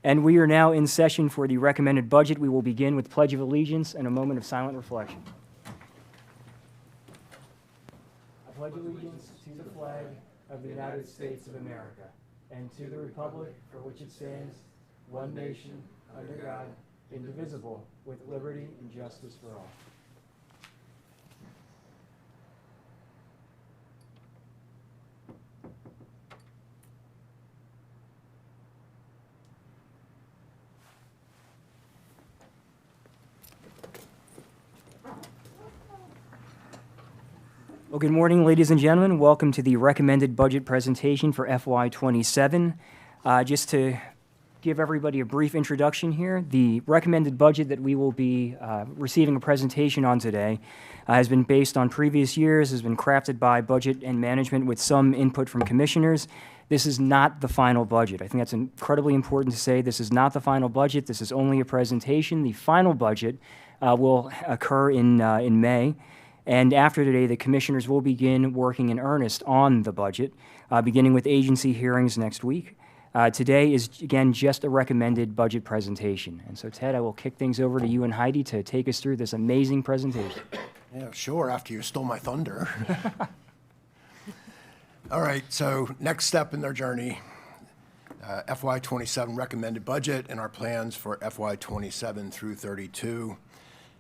And we are now in session for the recommended budget. We will begin with Pledge of Allegiance and a moment of silent reflection. I pledge allegiance to the flag of the United States of America and to the republic for which it stands, one nation, under God, indivisible, with liberty and justice for all. Well, good morning, ladies and gentlemen. Welcome to the recommended budget presentation for FY27. Just to give everybody a brief introduction here, the recommended budget that we will be receiving a presentation on today has been based on previous years, has been crafted by budget and management with some input from commissioners. This is not the final budget. I think that's incredibly important to say. This is not the final budget. This is only a presentation. The final budget will occur in May. And after today, the commissioners will begin working in earnest on the budget, beginning with agency hearings next week. Today is, again, just a recommended budget presentation. And so, Ted, I will kick things over to you and Heidi to take us through this amazing presentation. Yeah, sure, after you stole my thunder. All right, so next step in their journey, FY27 recommended budget and our plans for FY27 through 32.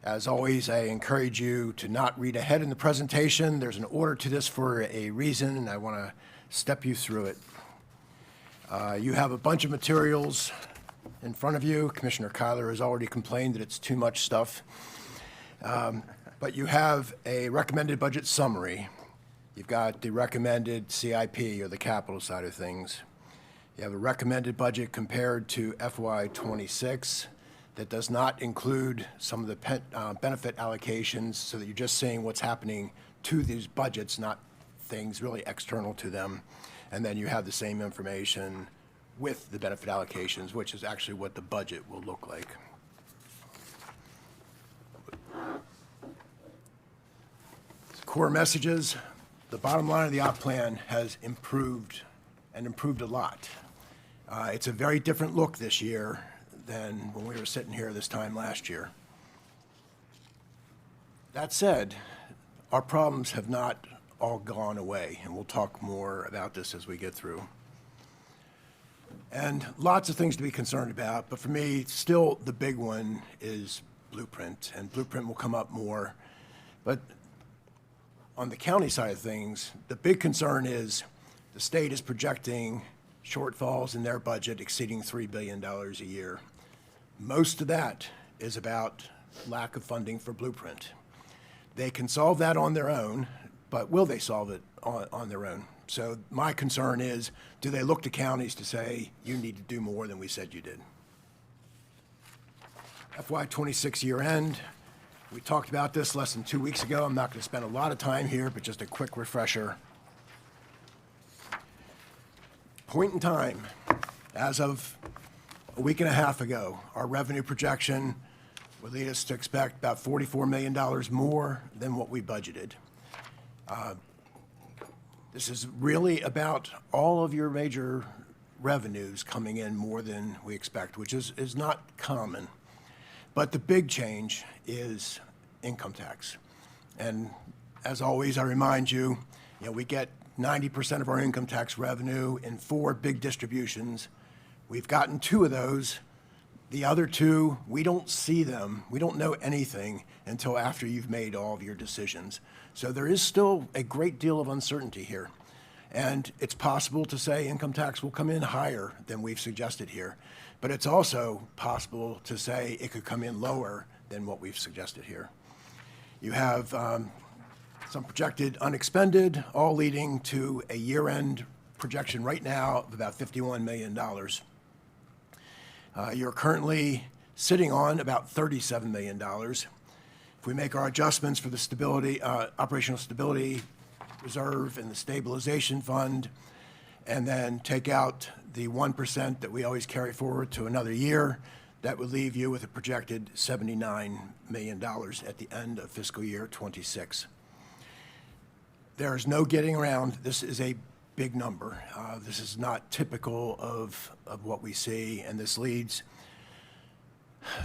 As always, I encourage you to not read ahead in the presentation. There's an order to this for a reason, and I want to step you through it. You have a bunch of materials in front of you. Commissioner Kyler has already complained that it's too much stuff. But you have a recommended budget summary. You've got the recommended CIP, or the capital side of things. You have a recommended budget compared to FY26. That does not include some of the benefit allocations, so that you're just seeing what's happening to these budgets, not things really external to them. And then you have the same information with the benefit allocations, which is actually what the budget will look like. Core messages. The bottom line of the op plan has improved, and improved a lot. It's a very different look this year than when we were sitting here this time last year. That said, our problems have not all gone away, and we'll talk more about this as we get through. And lots of things to be concerned about, but for me, still the big one is Blueprint, and Blueprint will come up more. But on the county side of things, the big concern is the state is projecting shortfalls in their budget exceeding $3 billion a year. Most of that is about lack of funding for Blueprint. They can solve that on their own, but will they solve it on their own? So my concern is, do they look to counties to say, you need to do more than we said you did? FY26 year end, we talked about this less than 2 weeks ago. I'm not going to spend a lot of time here, but just a quick refresher. Point in time, as of a week and a half ago, our revenue projection would lead us to expect about $44 million more than what we budgeted. This is really about all of your major revenues coming in more than we expect, which is not common. But the big change is income tax. And as always, I remind you, we get 90% of our income tax revenue in 4 big distributions. We've gotten 2 of those. The other 2, we don't see them. We don't know anything until after you've made all of your decisions. So there is still a great deal of uncertainty here. And it's possible to say income tax will come in higher than we've suggested here. But it's also possible to say it could come in lower than what we've suggested here. You have some projected unexpended, all leading to a year-end projection right now of about $51 million. You're currently sitting on about $37 million. If we make our adjustments for the stability, operational stability reserve and the stabilization fund, and then take out the 1% that we always carry forward to another year, that would leave you with a projected $79 million at the end of fiscal year 26. There's no getting around. This is a big number. This is not typical of what we see, and this leads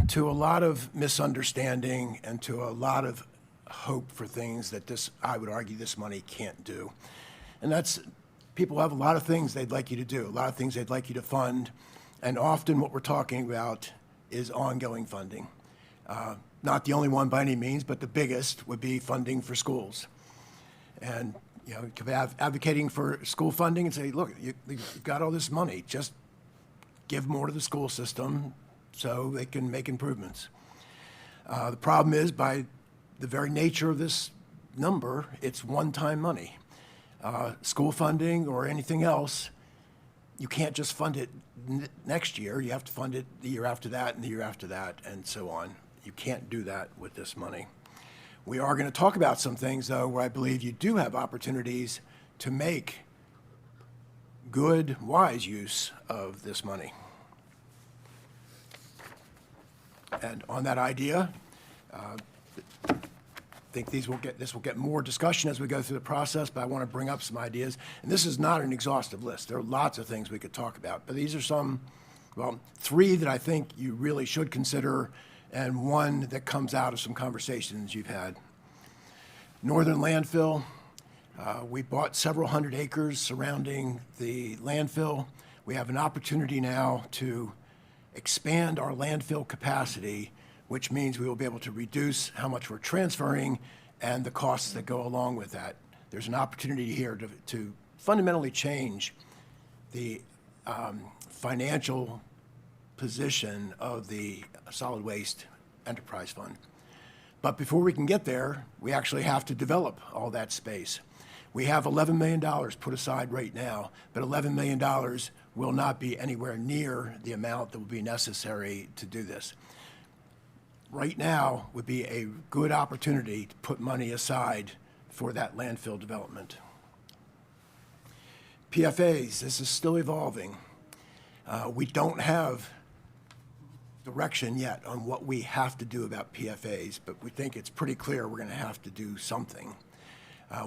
to a lot of misunderstanding and to a lot of hope for things that I would argue this money can't do. And that's, people have a lot of things they'd like you to do, a lot of things they'd like you to fund, and often what we're talking about is ongoing funding. Not the only one by any means, but the biggest would be funding for schools. And, you know, you could have advocating for school funding and say, look, you've got all this money, just give more to the school system so they can make improvements. The problem is, by the very nature of this number, it's one-time money. School funding or anything else, you can't just fund it next year. You have to fund it the year after that and the year after that and so on. You can't do that with this money. We are going to talk about some things, though, where I believe you do have opportunities to make good, wise use of this money. And on that idea, I think this will get more discussion as we go through the process, but I want to bring up some ideas. And this is not an exhaustive list. There are lots of things we could talk about, but these are some, well, 3 that I think you really should consider, and 1 that comes out of some conversations you've had. Northern landfill, we bought several hundred acres surrounding the landfill. We have an opportunity now to expand our landfill capacity, which means we will be able to reduce how much we're transferring and the costs that go along with that. There's an opportunity here to fundamentally change the financial position of the solid waste enterprise fund. But before we can get there, we actually have to develop all that space. We have $11 million put aside right now, but $11 million will not be anywhere near the amount that will be necessary to do this. Right now would be a good opportunity to put money aside for that landfill development. PFAs, this is still evolving. We don't have direction yet on what we have to do about PFAs, but we think it's pretty clear we're going to have to do something.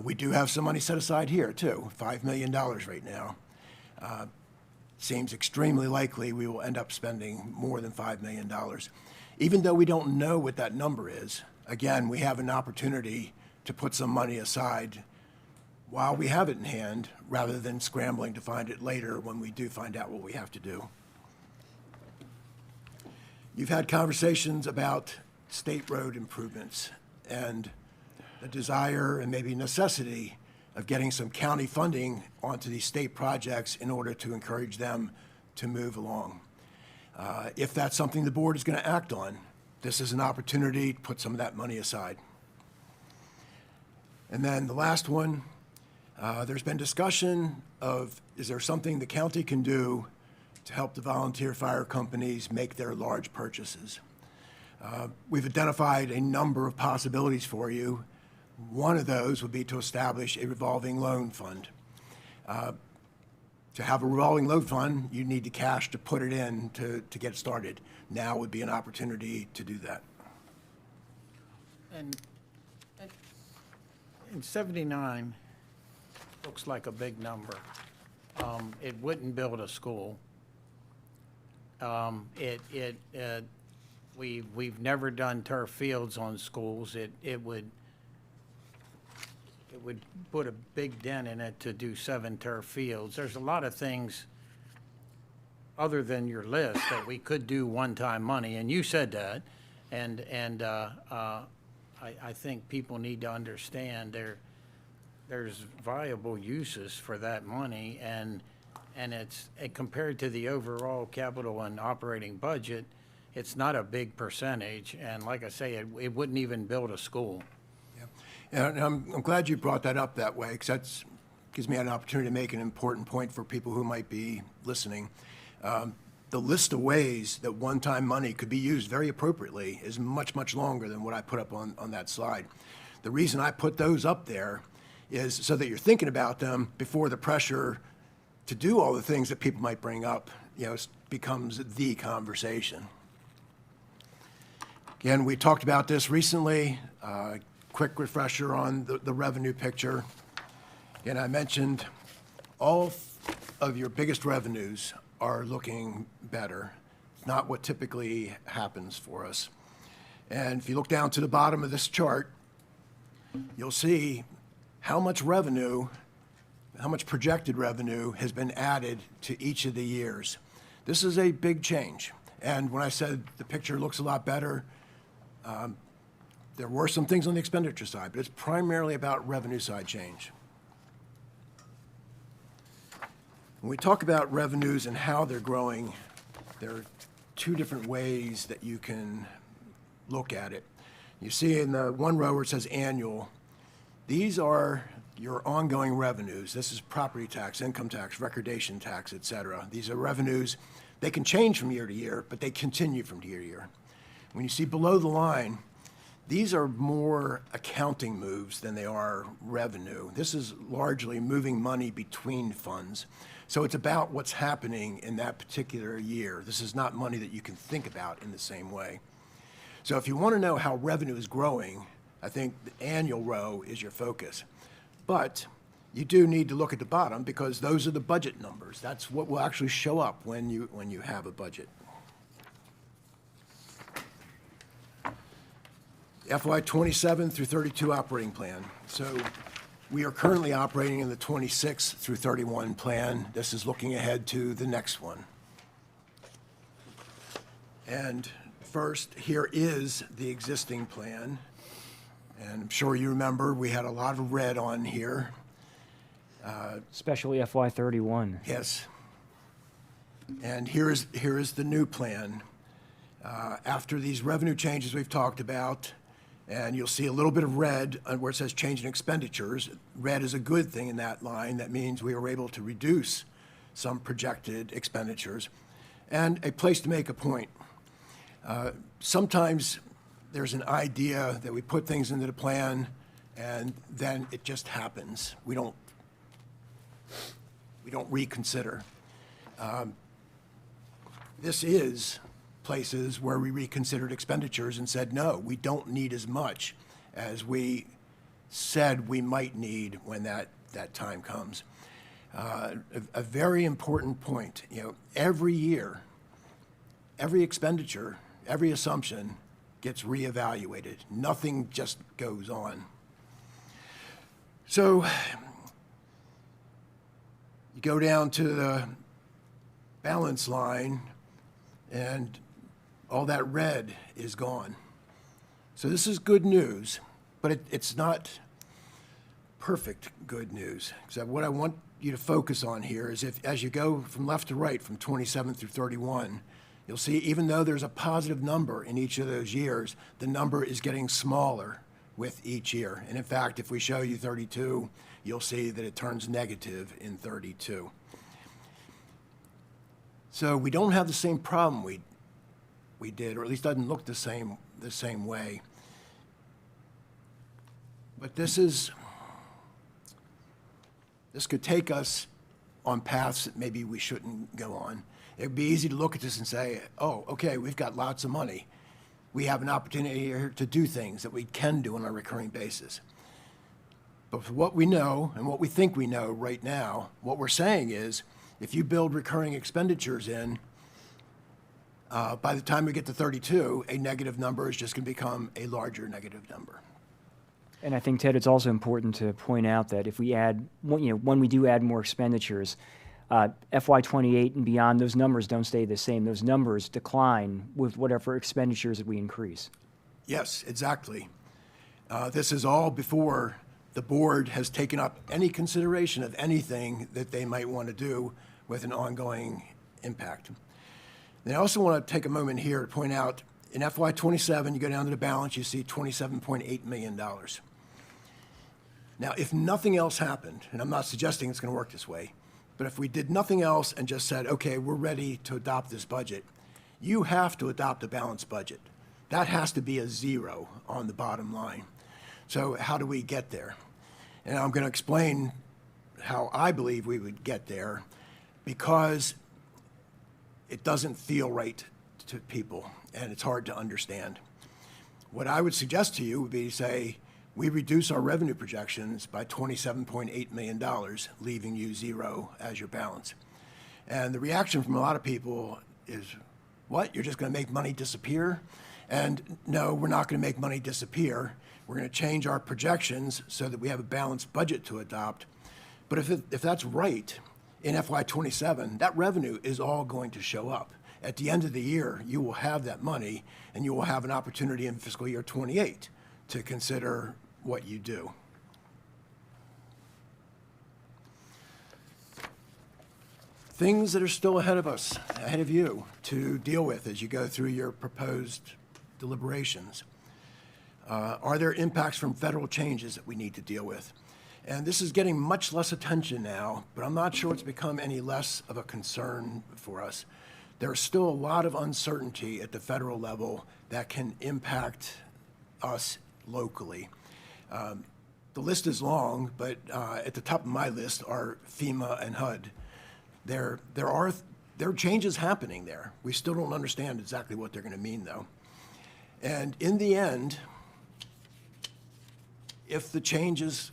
We do have some money set aside here, too, $5 million right now. Seems extremely likely we will end up spending more than $5 million. Even though we don't know what that number is, again, we have an opportunity to put some money aside while we have it in hand, rather than scrambling to find it later when we do find out what we have to do. You've had conversations about state road improvements and the desire and maybe necessity of getting some county funding onto these state projects in order to encourage them to move along. If that's something the board is going to act on, this is an opportunity to put some of that money aside. And then the last one, there's been discussion of, is there something the county can do to help the volunteer fire companies make their large purchases? We've identified a number of possibilities for you. One of those would be to establish a revolving loan fund. To have a revolving loan fund, you need the cash to put it in to get started. Now would be an opportunity to do that. And in 79, looks like a big number. It wouldn't build a school. We've never done turf fields on schools. It would put a big dent in it to do 7 turf fields. There's a lot of things other than your list that we could do one-time money, and you said that. And I think people need to understand there's viable uses for that money, and it's compared to the overall capital and operating budget, it's not a big percentage. And like I say, it wouldn't even build a school. And I'm glad you brought that up that way, because that gives me an opportunity to make an important point for people who might be listening. The list of ways that one-time money could be used very appropriately is much, much longer than what I put up on that slide. The reason I put those up there is so that you're thinking about them before the pressure to do all the things that people might bring up, becomes the conversation. Again, we talked about this recently. Quick refresher on the revenue picture. Again, I mentioned all of your biggest revenues are looking better. It's not what typically happens for us. And if you look down to the bottom of this chart, you'll see how much revenue, how much projected revenue has been added to each of the years. This is a big change. And when I said the picture looks a lot better, there were some things on the expenditure side, but it's primarily about revenue side change. When we talk about revenues and how they're growing, there are two different ways that you can look at it. You see in the one row where it says annual, these are your ongoing revenues. This is property tax, income tax, recordation tax, et cetera. These are revenues. They can change from year to year, but they continue from year to year. When you see below the line, these are more accounting moves than they are revenue. This is largely moving money between funds. So it's about what's happening in that particular year. This is not money that you can think about in the same way. So if you want to know how revenue is growing, I think the annual row is your focus. But you do need to look at the bottom because those are the budget numbers. That's what will actually show up when you have a budget. FY 27 through 32 operating plan. So we are currently operating in the 26 through 31 plan. This is looking ahead to the next one. And first, here is the existing plan. And I'm sure you remember, we had a lot of red on here. Especially FY 31. Yes. And here is the new plan. After these revenue changes we've talked about, and you'll see a little bit of red where it says change in expenditures. Red is a good thing in that line. That means we were able to reduce some projected expenditures. And a place to make a point. Sometimes there's an idea that we put things into the plan and then it just happens. We don't reconsider. This is places where we reconsidered expenditures and said, no, we don't need as much as we said we might need when that time comes. A very important point, every year, every expenditure, every assumption gets reevaluated. Nothing just goes on. So you go down to the balance line and all that red is gone. So this is good news, but it's not perfect good news. So what I want you to focus on here is as you go from left to right, from 27 through 31, you'll see even though there's a positive number in each of those years, the number is getting smaller with each year. And in fact, if we show you 32, you'll see that it turns negative in 32. So we don't have the same problem we did, or at least doesn't look the same way. But this could take us on paths that maybe we shouldn't go on. It'd be easy to look at this and say, oh, okay, we've got lots of money. We have an opportunity here to do things that we can do on a recurring basis. But for what we know and what we think we know right now, what we're saying is, if you build recurring expenditures in, by the time we get to 32, a negative number is just going to become a larger negative number. And I think, Ted, it's also important to point out that if we add, when we do add more expenditures, FY 28 and beyond, those numbers don't stay the same. Those numbers decline with whatever expenditures that we increase. Yes, exactly. This is all before the board has taken up any consideration of anything that they might want to do with an ongoing impact. And I also want to take a moment here to point out, in FY 27, you go down to the balance, you see $27.8 million. Now, if nothing else happened, and I'm not suggesting it's going to work this way, but if we did nothing else and just said, okay, we're ready to adopt this budget, you have to adopt a balanced budget. That has to be a zero on the bottom line. So how do we get there? And I'm going to explain how I believe we would get there, because it doesn't feel right to people, and it's hard to understand. What I would suggest to you would be to say, we reduce our revenue projections by $27.8 million, leaving you zero as your balance. And the reaction from a lot of people is, what, you're just going to make money disappear? And no, we're not going to make money disappear. We're going to change our projections so that we have a balanced budget to adopt. But if that's right, in FY27, that revenue is all going to show up. At the end of the year, you will have that money, and you will have an opportunity in fiscal year 28 to consider what you do. Things that are still ahead of us, ahead of you, to deal with as you go through your proposed deliberations. Are there impacts from federal changes that we need to deal with? And this is getting much less attention now, but I'm not sure it's become any less of a concern for us. There's still a lot of uncertainty at the federal level that can impact us locally. The list is long, but at the top of my list are FEMA and HUD. There are changes happening there. We still don't understand exactly what they're going to mean, though. And in the end, if the changes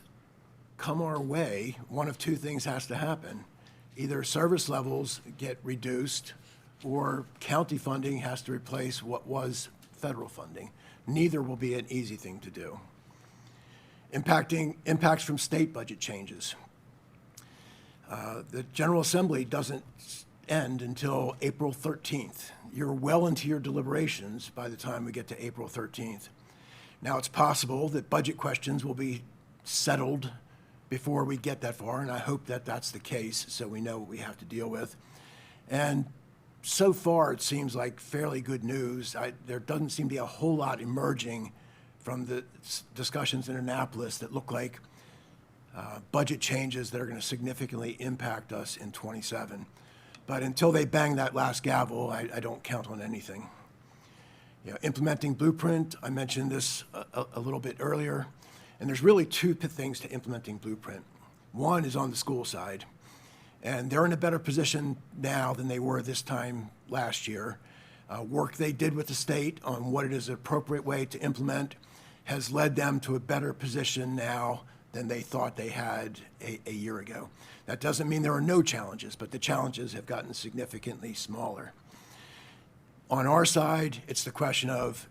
come our way, one of two things has to happen. Either service levels get reduced or county funding has to replace what was federal funding. Neither will be an easy thing to do. Impacts from state budget changes. The General Assembly doesn't end until April 13th. You're well into your deliberations by the time we get to April 13th. Now, it's possible that budget questions will be settled before we get that far, and I hope that that's the case so we know what we have to deal with. And so far, it seems like fairly good news. There doesn't seem to be a whole lot emerging from the discussions in Annapolis that look like budget changes that are going to significantly impact us in 27. But until they bang that last gavel, I don't count on anything. You know, implementing Blueprint, I mentioned this a little bit earlier, and there's really two things to implementing Blueprint. One is on the school side, and they're in a better position now than they were this time last year. Work they did with the state on what it is an appropriate way to implement has led them to a better position now than they thought they had a year ago. That doesn't mean there are no challenges, but the challenges have gotten significantly smaller. On our side, it's the question of,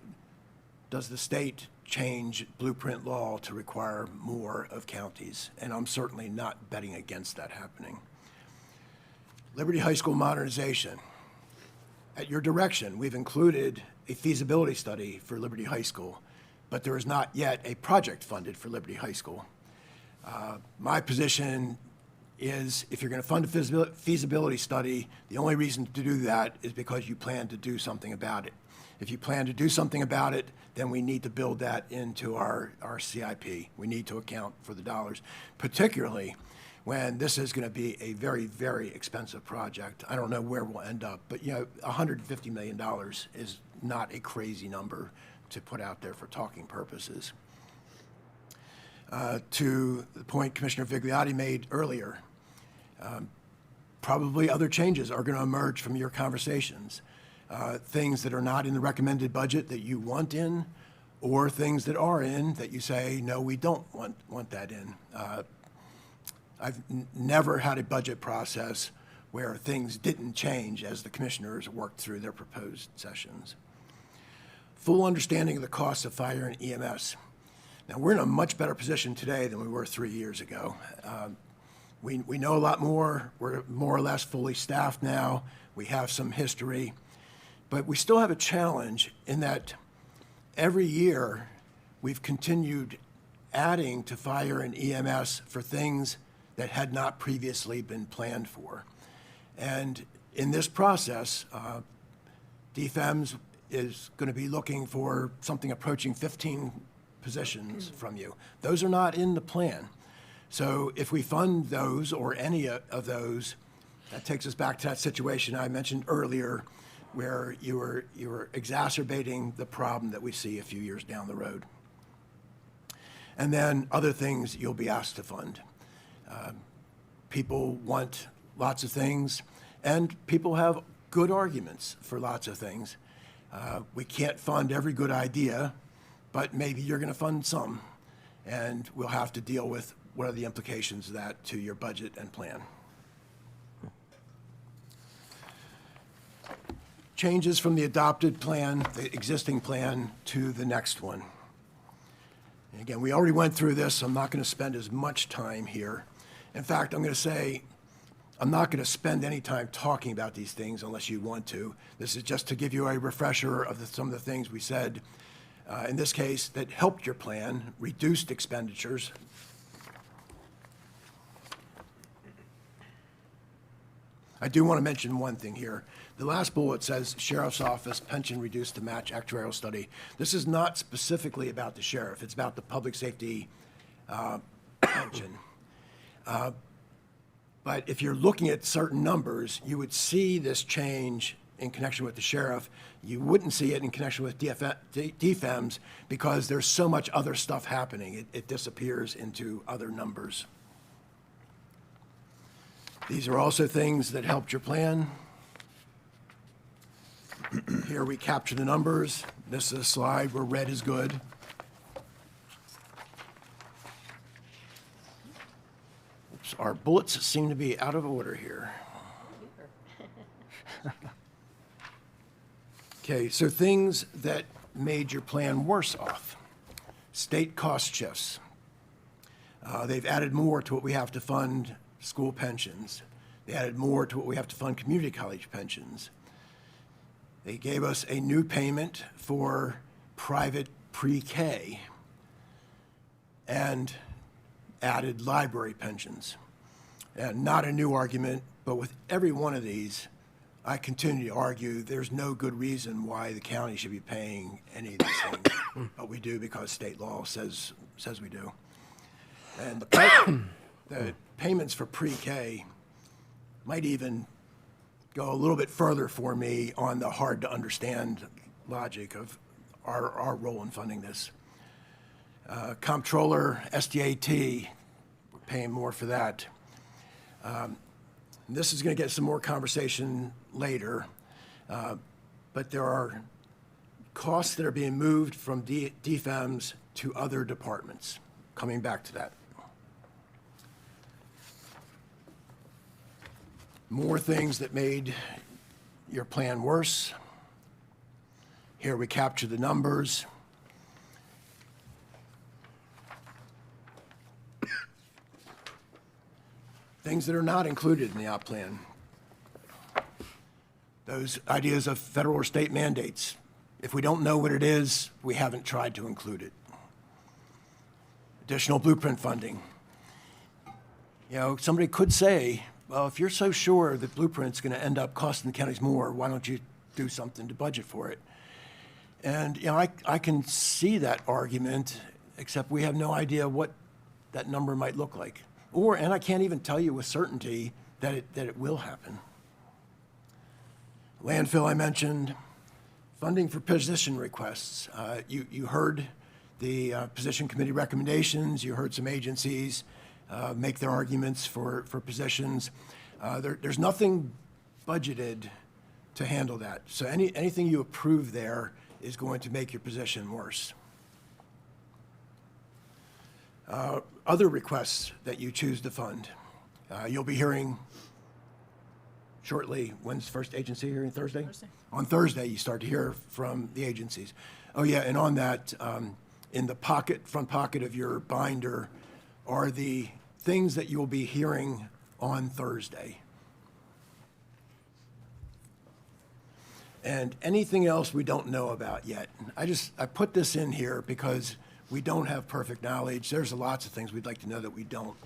does the state change Blueprint law to require more of counties? And I'm certainly not betting against that happening. Liberty High School modernization. At your direction, we've included a feasibility study for Liberty High School, but there is not yet a project funded for Liberty High School. My position is if you're going to fund a feasibility study, the only reason to do that is because you plan to do something about it. If you plan to do something about it, then we need to build that into our CIP. We need to account for the dollars, particularly when this is going to be a very, very expensive project. I don't know where we'll end up, but you know, $150 million is not a crazy number to put out there for talking purposes. To the point Commissioner Vigliotti made earlier, probably other changes are going to emerge from your conversations. Things that are not in the recommended budget that you want in, or things that are in that you say, no, we don't want that in. I've never had a budget process where things didn't change as the commissioners worked through their proposed sessions. Full understanding of the costs of fire and EMS. Now, we're in a much better position today than we were 3 years ago. We know a lot more. We're more or less fully staffed now. We have some history. But we still have a challenge in that every year we've continued adding to fire and EMS for things that had not previously been planned for. And in this process, DFEMS is going to be looking for something approaching 15 positions from you. Those are not in the plan. So if we fund those or any of those, that takes us back to that situation I mentioned earlier where you were exacerbating the problem that we see a few years down the road. And then other things you'll be asked to fund. People want lots of things, and people have good arguments for lots of things. We can't fund every good idea, but maybe you're going to fund some. and we'll have to deal with what are the implications of that to your budget and plan. Changes from the adopted plan, the existing plan, to the next one. And again, we already went through this, so I'm not going to spend as much time here. In fact, I'm going to say I'm not going to spend any time talking about these things unless you want to. This is just to give you a refresher of some of the things we said, in this case, that helped your plan, reduced expenditures. I do want to mention one thing here. The last bullet says Sheriff's Office pension reduced to match actuarial study. This is not specifically about the sheriff. It's about the public safety pension. But if you're looking at certain numbers, you would see this change in connection with the sheriff. You wouldn't see it in connection with DFEMS because there's so much other stuff happening. It disappears into other numbers. These are also things that helped your plan. Here we capture the numbers. This is a slide where red is good. Oops, our bullets seem to be out of order here. Okay, so things that made your plan worse off. State cost shifts. They've added more to what we have to fund school pensions. They added more to what we have to fund community college pensions. They gave us a new payment for private pre-K and added library pensions. And not a new argument, but with every one of these, I continue to argue there's no good reason why the county should be paying any of these things, but we do because state law says we do. And the payments for pre-K might even go a little bit further for me on the hard-to-understand logic of our role in funding this. Comptroller, SDAT, we're paying more for that. This is going to get some more conversation later, but there are costs that are being moved from DFEMS to other departments. Coming back to that. More things that made your plan worse. Here we capture the numbers. Things that are not included in the op plan. Those ideas of federal or state mandates. If we don't know what it is, we haven't tried to include it. Additional blueprint funding. You know, somebody could say, well, if you're so sure that Blueprint's going to end up costing the counties more, why don't you do something to budget for it? And, you know, I can see that argument, except we have no idea what that number might look like. And I can't even tell you with certainty that it will happen. Landfill I mentioned. Funding for position requests. You heard the position committee recommendations. You heard some agencies make their arguments for positions. There's nothing budgeted to handle that. So anything you approve there is going to make your position worse. Other requests that you choose to fund. You'll be hearing shortly. When's the first agency hearing? Thursday? On Thursday, you start to hear from the agencies. Oh, yeah, and on that, in the front pocket of your binder are the things that you will be hearing on Thursday. And anything else we don't know about yet. I put this in here because we don't have perfect knowledge. There's lots of things we'd like to know that we don't.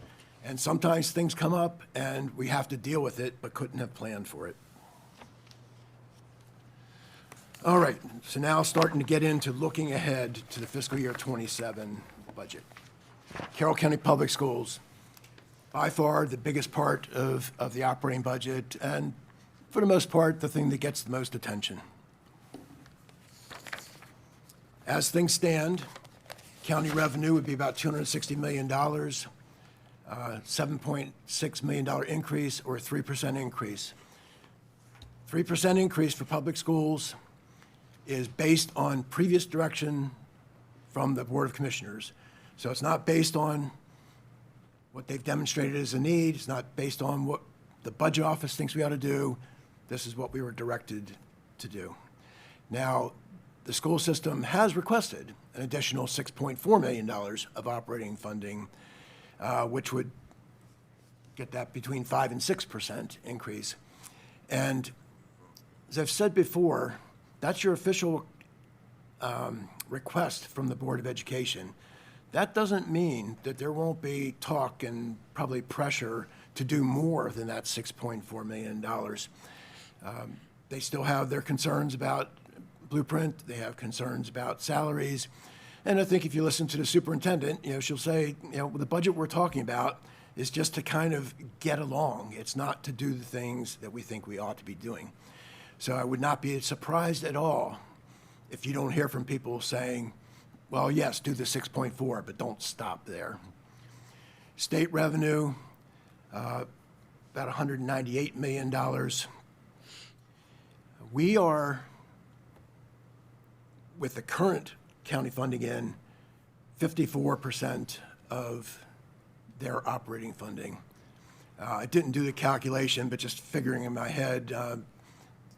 And sometimes things come up and we have to deal with it, but couldn't have planned for it. All right, so now starting to get into looking ahead to the fiscal year 27 budget. Carroll County Public Schools, by far the biggest part of the operating budget, and for the most part, the thing that gets the most attention. As things stand, county revenue would be about $260 million, $7.6 million increase, or a 3% increase. 3% increase for public schools is based on previous direction from the Board of Commissioners. So it's not based on what they've demonstrated as a need. It's not based on what the budget office thinks we ought to do. This is what we were directed to do. Now, the school system has requested an additional $6.4 million of operating funding, which would get that between 5 and 6% increase. And as I've said before, that's your official request from the Board of Education. That doesn't mean that there won't be talk and probably pressure to do more than that $6.4 million. They still have their concerns about Blueprint. They have concerns about salaries. And I think if you listen to the superintendent, she'll say, the budget we're talking about is just to kind of get along. It's not to do the things that we think we ought to be doing. So I would not be surprised at all if you don't hear from people saying, well, yes, do the 6.4, but don't stop there. State revenue, about $198 million. We are, with the current county funding in, 54% of their operating funding. I didn't do the calculation, but just figuring in my head,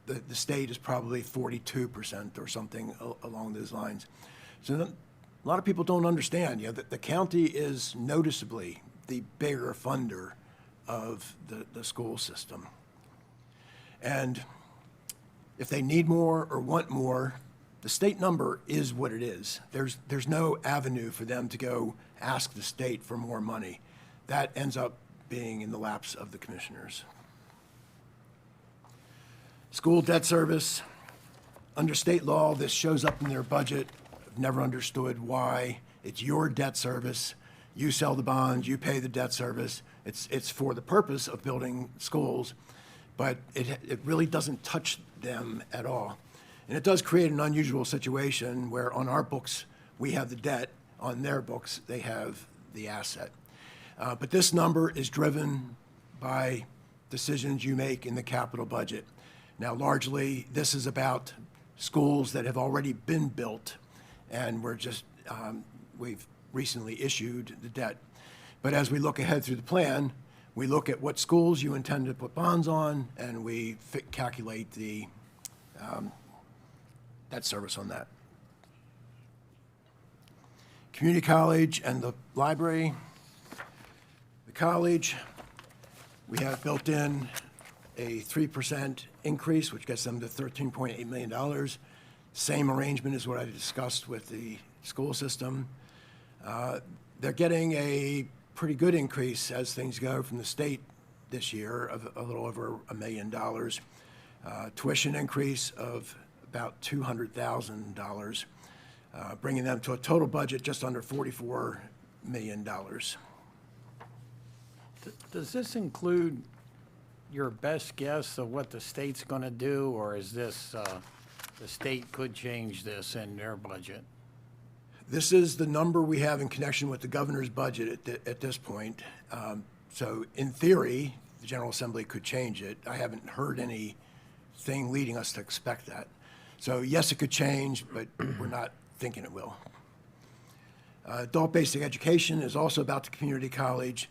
the state is probably 42% or something along those lines. So a lot of people don't understand, that the county is noticeably the bigger funder of the school system. And if they need more or want more, the state number is what it is. There's no avenue for them to go ask the state for more money. That ends up being in the laps of the commissioners. School debt service, under state law, this shows up in their budget. I've never understood why. It's your debt service. You sell the bonds, you pay the debt service. It's for the purpose of building schools, but it really doesn't touch them at all. And it does create an unusual situation where on our books, we have the debt. On their books, they have the asset. But this number is driven by decisions you make in the capital budget. Now, largely, this is about schools that have already been built, and we've recently issued the debt. But as we look ahead through the plan, we look at what schools you intend to put bonds on, and we calculate the debt service on that. Community college and the library. The college, we have built in a 3% increase, which gets them to $13.8 million. Same arrangement as what I discussed with the school system. They're getting a pretty good increase as things go from the state this year of a little over $1 million. Tuition increase of about $200,000, bringing them to a total budget just under $44 million. Does this include your best guess of what the state's going to do, or is this, the state could change this in their budget? This is the number we have in connection with the governor's budget at this point. So in theory, the General Assembly could change it. I haven't heard anything leading us to expect that. So yes, it could change, but we're not thinking it will. Adult basic education is also about the community college.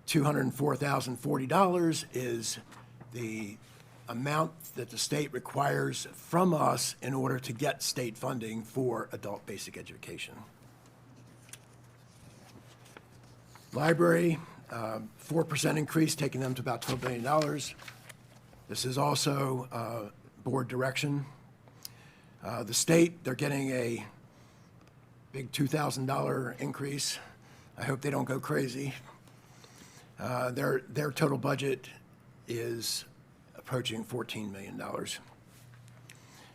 $204,040 is the amount that the state requires from us in order to get state funding for adult basic education. Library, 4% increase, taking them to about $12 billion. This is also board direction. The state, they're getting a big $2,000 increase. I hope they don't go crazy. Their total budget is approaching $14 million.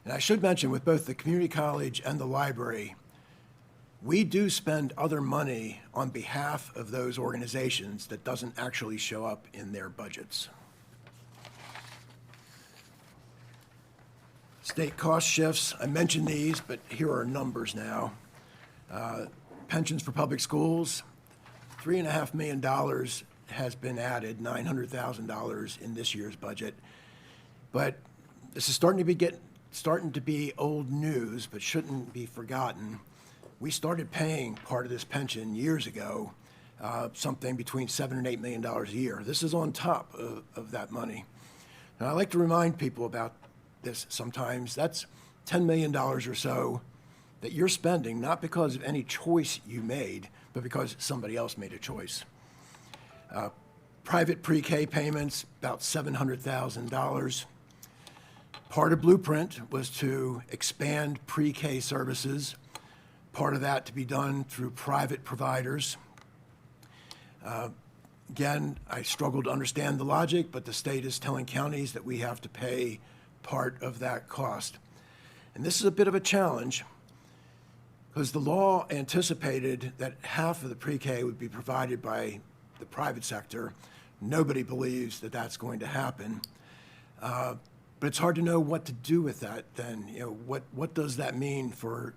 And I should mention, with both the community college and the library, we do spend other money on behalf of those organizations that doesn't actually show up in their budgets. State cost shifts, I mentioned these, but here are numbers now. Pensions for public schools, $3.5 million has been added, $900,000 in this year's budget. But this is starting to be old news, but shouldn't be forgotten. we started paying part of this pension years ago, something between $7 and $8 million a year. This is on top of that money. Now, I like to remind people about this sometimes. That's $10 million or so that you're spending, not because of any choice you made, but because somebody else made a choice. Private pre-K payments, about $700,000. Part of Blueprint was to expand pre-K services, part of that to be done through private providers. Again, I struggle to understand the logic, but the state is telling counties that we have to pay part of that cost. And this is a bit of a challenge because the law anticipated that half of the pre-K would be provided by the private sector. Nobody believes that that's going to happen. But it's hard to know what to do with that then. You know, what does that mean for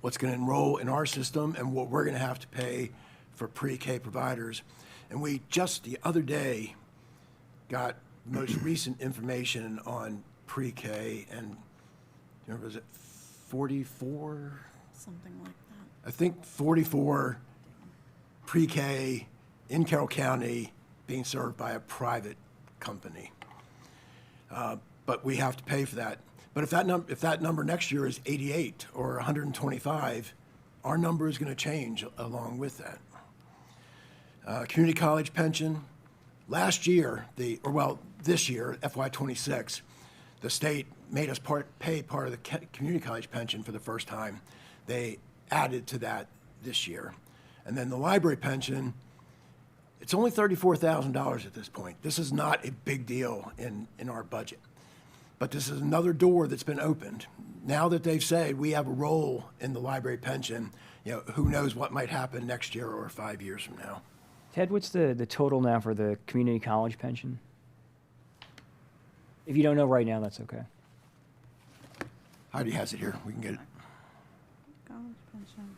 what's going to enroll in our system and what we're going to have to pay for pre-K providers? And we just the other day got most recent information on pre-K, and was it 44? Something like that. I think 44 pre-K in Carroll County being served by a private company. But we have to pay for that. But if that number next year is 88 or 125, our number is going to change along with that. Community college pension. Last year, this year, FY26, the state made us pay part of the community college pension for the first time. They added to that this year. And then the library pension, it's only $34,000 at this point. This is not a big deal in our budget. But this is another door that's been opened. Now that they've said we have a role in the library pension, who knows what might happen next year or 5 years from now. Ted, what's the total now for the community college pension? If you don't know right now, that's okay. Heidi has it here. We can get it. College pension.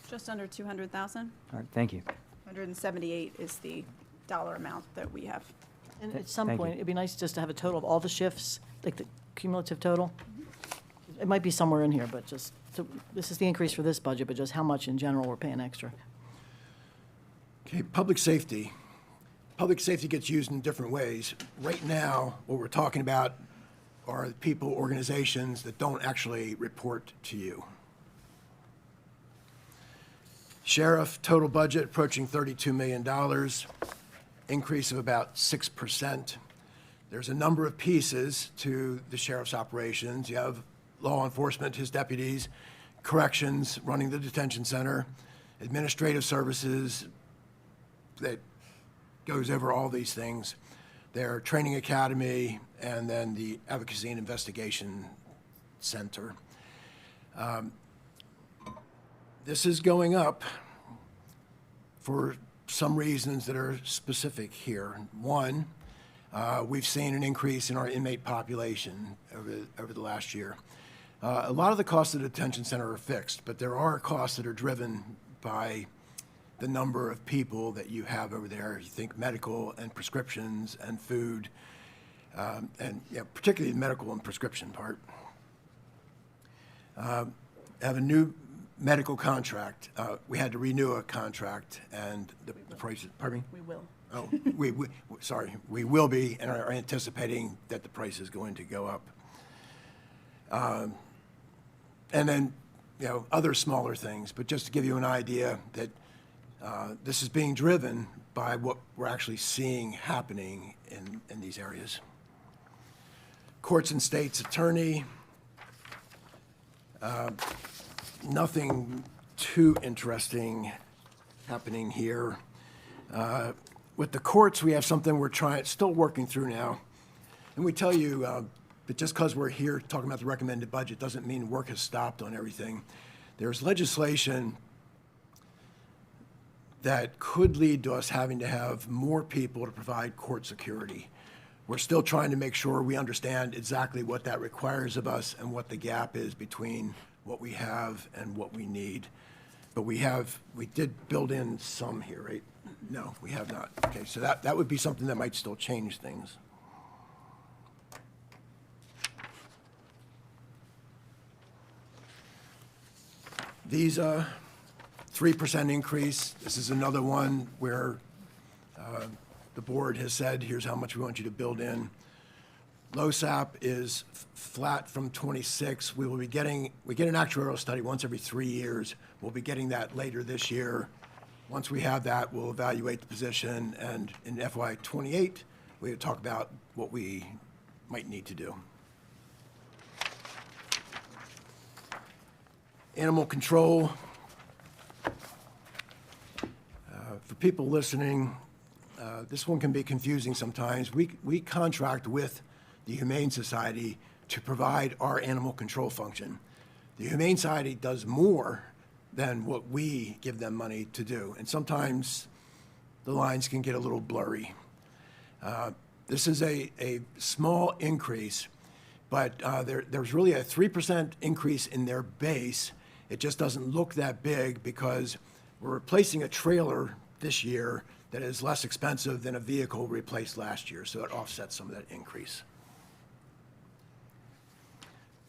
Just under 200,000. All right, thank you. 178 is the dollar amount that we have. And at some Thank you. point, it'd be nice just to have a total of all the shifts, like the cumulative total. It might be somewhere in here, but just, so this is the increase for this budget, but just how much in general we're paying extra. Okay, public safety. Public safety gets used in different ways. Right now, what we're talking about are people, organizations that don't actually report to you. Sheriff, total budget approaching $32 million, increase of about 6%. There's a number of pieces to the sheriff's operations. You have law enforcement, his deputies, corrections, running the detention center, administrative services, that goes over all these things. Their training academy, and then the advocacy and investigation center. This is going up for some reasons that are specific here. One, we've seen an increase in our inmate population over the last year. A lot of the costs of the detention center are fixed, but there are costs that are driven by the number of people that you have over there. You think medical and prescriptions and food, and particularly the medical and prescription part. Have a new medical contract. We had to renew a contract, and the prices. Pardon me? We will. Oh, we will be, and are anticipating that the price is going to go up. And then, other smaller things, but just to give you an idea that this is being driven by what we're actually seeing happening in these areas. Courts and state's attorney, nothing too interesting happening here. With the courts, we have something we're still working through now. And we tell you that just because we're here talking about the recommended budget doesn't mean work has stopped on everything. There's legislation that could lead to us having to have more people to provide court security. We're still trying to make sure we understand exactly what that requires of us and what the gap is between what we have and what we need. But we did build in some here, right? No, we have not. Okay, so that would be something that might still change things. These 3% increase, this is another one where the board has said, here's how much we want you to build in. LoSAP is flat from 26. We get an actuarial study once every 3 years. We'll be getting that later this year. Once we have that, we'll evaluate the position, and in FY '28, we'll talk about what we might need to do. Animal control. For people listening, this one can be confusing sometimes. We contract with the Humane Society to provide our animal control function. The Humane Society does more than what we give them money to do, and sometimes the lines can get a little blurry. This is a small increase, but there's really a 3% increase in their base. It just doesn't look that big because we're replacing a trailer this year that is less expensive than a vehicle replaced last year, so it offsets some of that increase.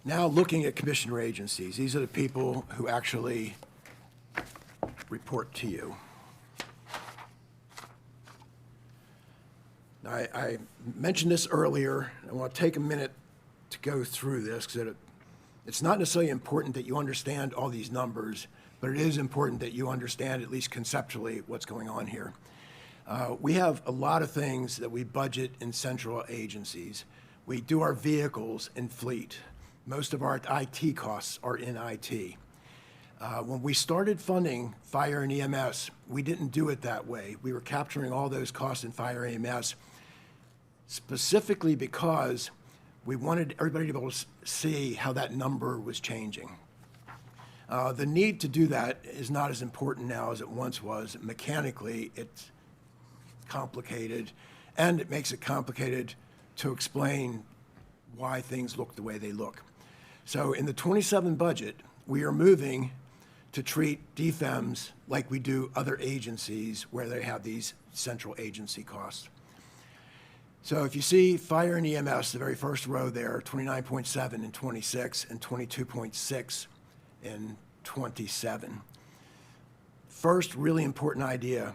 Now, looking at commissioner agencies, these are the people who actually report to you. Now, I mentioned this earlier. I want to take a minute to go through this because it's not necessarily important that you understand all these numbers, but it is important that you understand, at least conceptually, what's going on here. We have a lot of things that we budget in central agencies. We do our vehicles in fleet. Most of our IT costs are in IT. When we started funding fire and EMS, we didn't do it that way. We were capturing all those costs in fire and EMS specifically because we wanted everybody to be able to see how that number was changing. The need to do that is not as important now as it once was. Mechanically, it's complicated, and it makes it complicated to explain why things look the way they look. So in the '27 budget, we are moving to treat DFEMS like we do other agencies where they have these central agency costs. So if you see fire and EMS, the very first row there, 29.7 in '26 and 22.6 in '27. First, really important idea.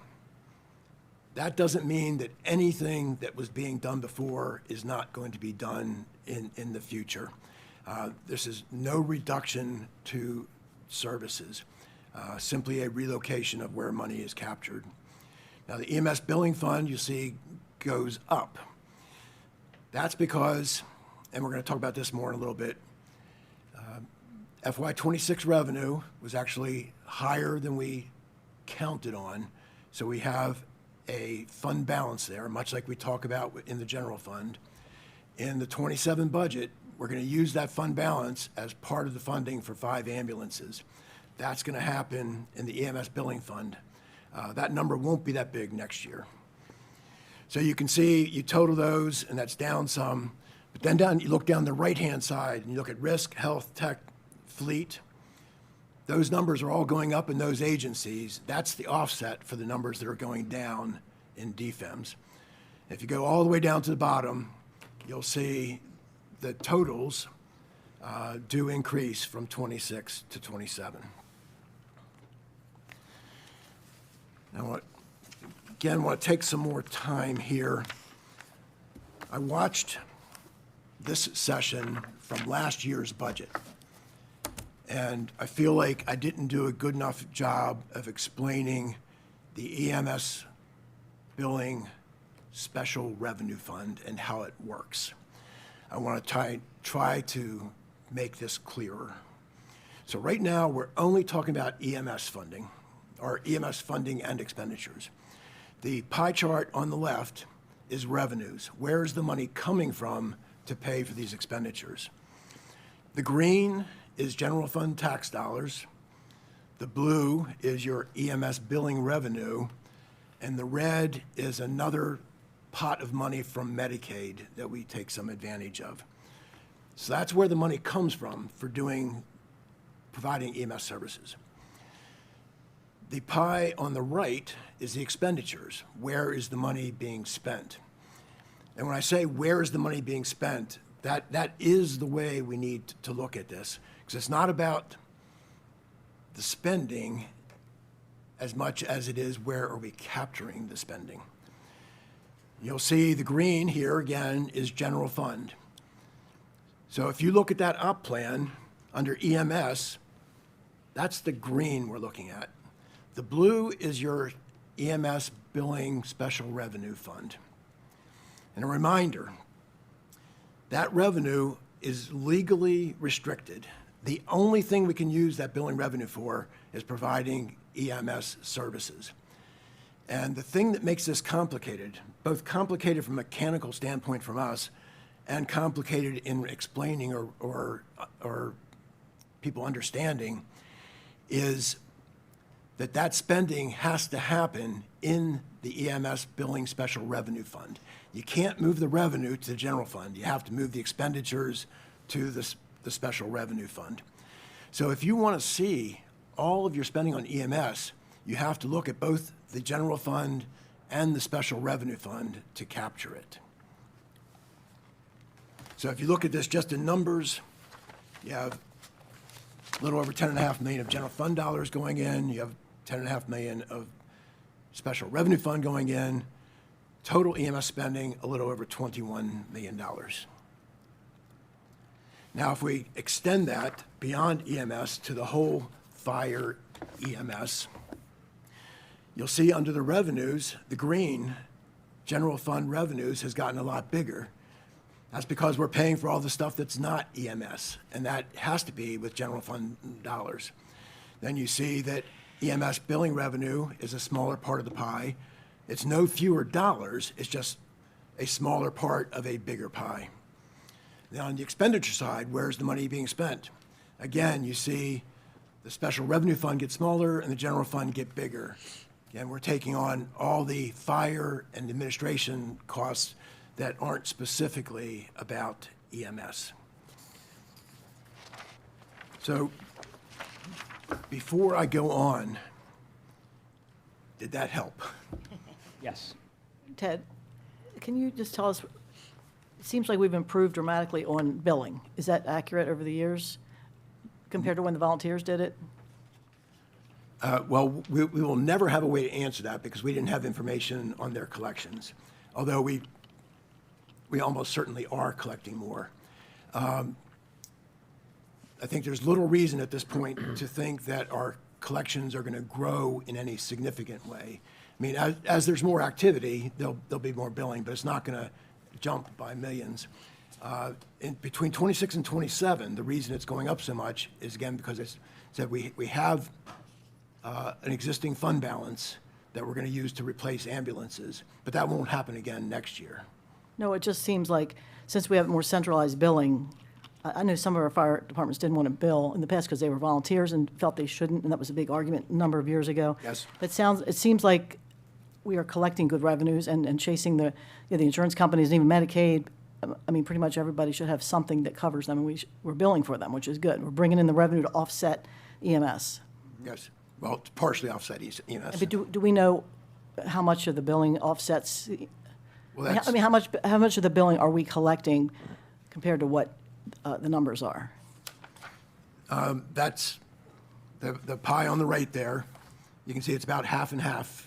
That doesn't mean that anything that was being done before is not going to be done in the future. This is no reduction to services, simply a relocation of where money is captured. Now, the EMS billing fund, you see, goes up. That's because, and we're going to talk about this more in a little bit, FY '26 revenue was actually higher than we counted on, so we have a fund balance there, much like we talk about in the general fund. In the '27 budget, we're going to use that fund balance as part of the funding for 5 ambulances. That's going to happen in the EMS billing fund. That number won't be that big next year. So you can see, you total those, and that's down some. But then you look down the right-hand side, and you look at risk, health, tech, fleet. Those numbers are all going up in those agencies. That's the offset for the numbers that are going down in DFEMS. If you go all the way down to the bottom, you'll see the totals do increase from '26 to '27. Now, again, I want to take some more time here. I watched this session from last year's budget, and I feel like I didn't do a good enough job of explaining the EMS billing special revenue fund and how it works. I want to try to make this clearer. So right now, we're only talking about EMS funding, or EMS funding and expenditures. The pie chart on the left is revenues. Where is the money coming from to pay for these expenditures? The green is general fund tax dollars. The blue is your EMS billing revenue. And the red is another pot of money from Medicaid that we take some advantage of. So that's where the money comes from for providing EMS services. The pie on the right is the expenditures. Where is the money being spent? And when I say where is the money being spent, that is the way we need to look at this, because it's not about the spending as much as it is where are we capturing the spending. You'll see the green here again is general fund. So if you look at that op plan under EMS, that's the green we're looking at. The blue is your EMS billing special revenue fund. And a reminder, that revenue is legally restricted. The only thing we can use that billing revenue for is providing EMS services. And the thing that makes this complicated, both complicated from a mechanical standpoint from us and complicated in explaining or people understanding, is that spending has to happen in the EMS billing special revenue fund. You can't move the revenue to the general fund. You have to move the expenditures to the special revenue fund. So if you want to see all of your spending on EMS, you have to look at both the general fund and the special revenue fund to capture it. So if you look at this just in numbers, you have a little over 10.5 million of general fund dollars going in. You have 10.5 million of special revenue fund going in. Total EMS spending, a little over $21 million. Now, if we extend that beyond EMS to the whole fire EMS, you'll see under the revenues, the green, general fund revenues has gotten a lot bigger. That's because we're paying for all the stuff that's not EMS, and that has to be with general fund dollars. Then you see that EMS billing revenue is a smaller part of the pie. It's no fewer dollars, it's just a smaller part of a bigger pie. Now, on the expenditure side, where's the money being spent? Again, you see the special revenue fund get smaller and the general fund get bigger. Again, we're taking on all the fire and administration costs that aren't specifically about EMS. So before I go on, did that help? Yes. Ted, can you just tell us, it seems like we've improved dramatically on billing. Is that accurate over the years compared to when the volunteers did it? Well, we will never have a way to answer that because we didn't have information on their collections, although we almost certainly are collecting more. I think there's little reason at this point to think that our collections are going to grow in any significant way. I mean, as there's more activity, there'll be more billing, but it's not going to jump by millions. In between 26 and 27, the reason it's going up so much is, again, because it's said we have an existing fund balance that we're going to use to replace ambulances, but that won't happen again next year. No, it just seems like, since we have more centralized billing, I know some of our fire departments didn't want to bill in the past because they were volunteers and felt they shouldn't, and that was a big argument a number of years ago. Yes. It seems like we are collecting good revenues and chasing the insurance companies and even Medicaid. I mean, pretty much everybody should have something that covers them, and we're billing for them, which is good. We're bringing in the revenue to offset EMS. Yes. Well, to partially offset EMS. But do we know how much of the billing offsets? Well, I mean, how much of the billing are we collecting compared to what the numbers are? That's the pie on the right there. You can see it's about half and half.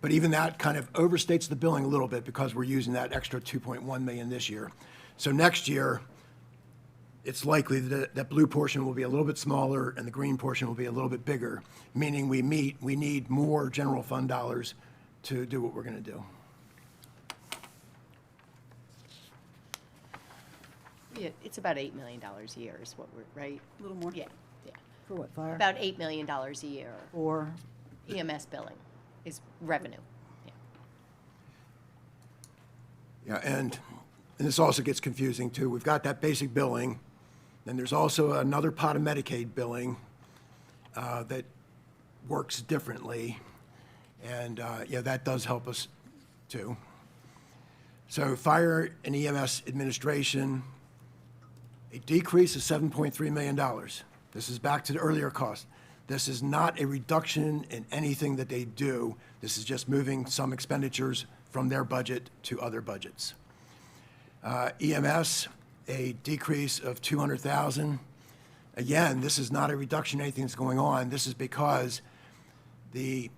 But even that kind of overstates the billing a little bit because we're using that extra 2.1 million this year. So next year, it's likely that that blue portion will be a little bit smaller and the green portion will be a little bit bigger, meaning we need more general fund dollars to do what we're going to do. Yeah, it's about $8 million a year is what we're, right? A little more. Yeah, yeah. For what, fire? About $8 million a year. Or, EMS billing is revenue. Yeah. Yeah, and this also gets confusing too. We've got that basic billing, then there's also another pot of Medicaid billing that works differently, and yeah, that does help us too. So fire and EMS administration, a decrease of $7.3 million. This is back to the earlier cost. This is not a reduction in anything that they do. This is just moving some expenditures from their budget to other budgets. EMS, a decrease of $200,000. Again, this is not a reduction in anything that's going on. This is because the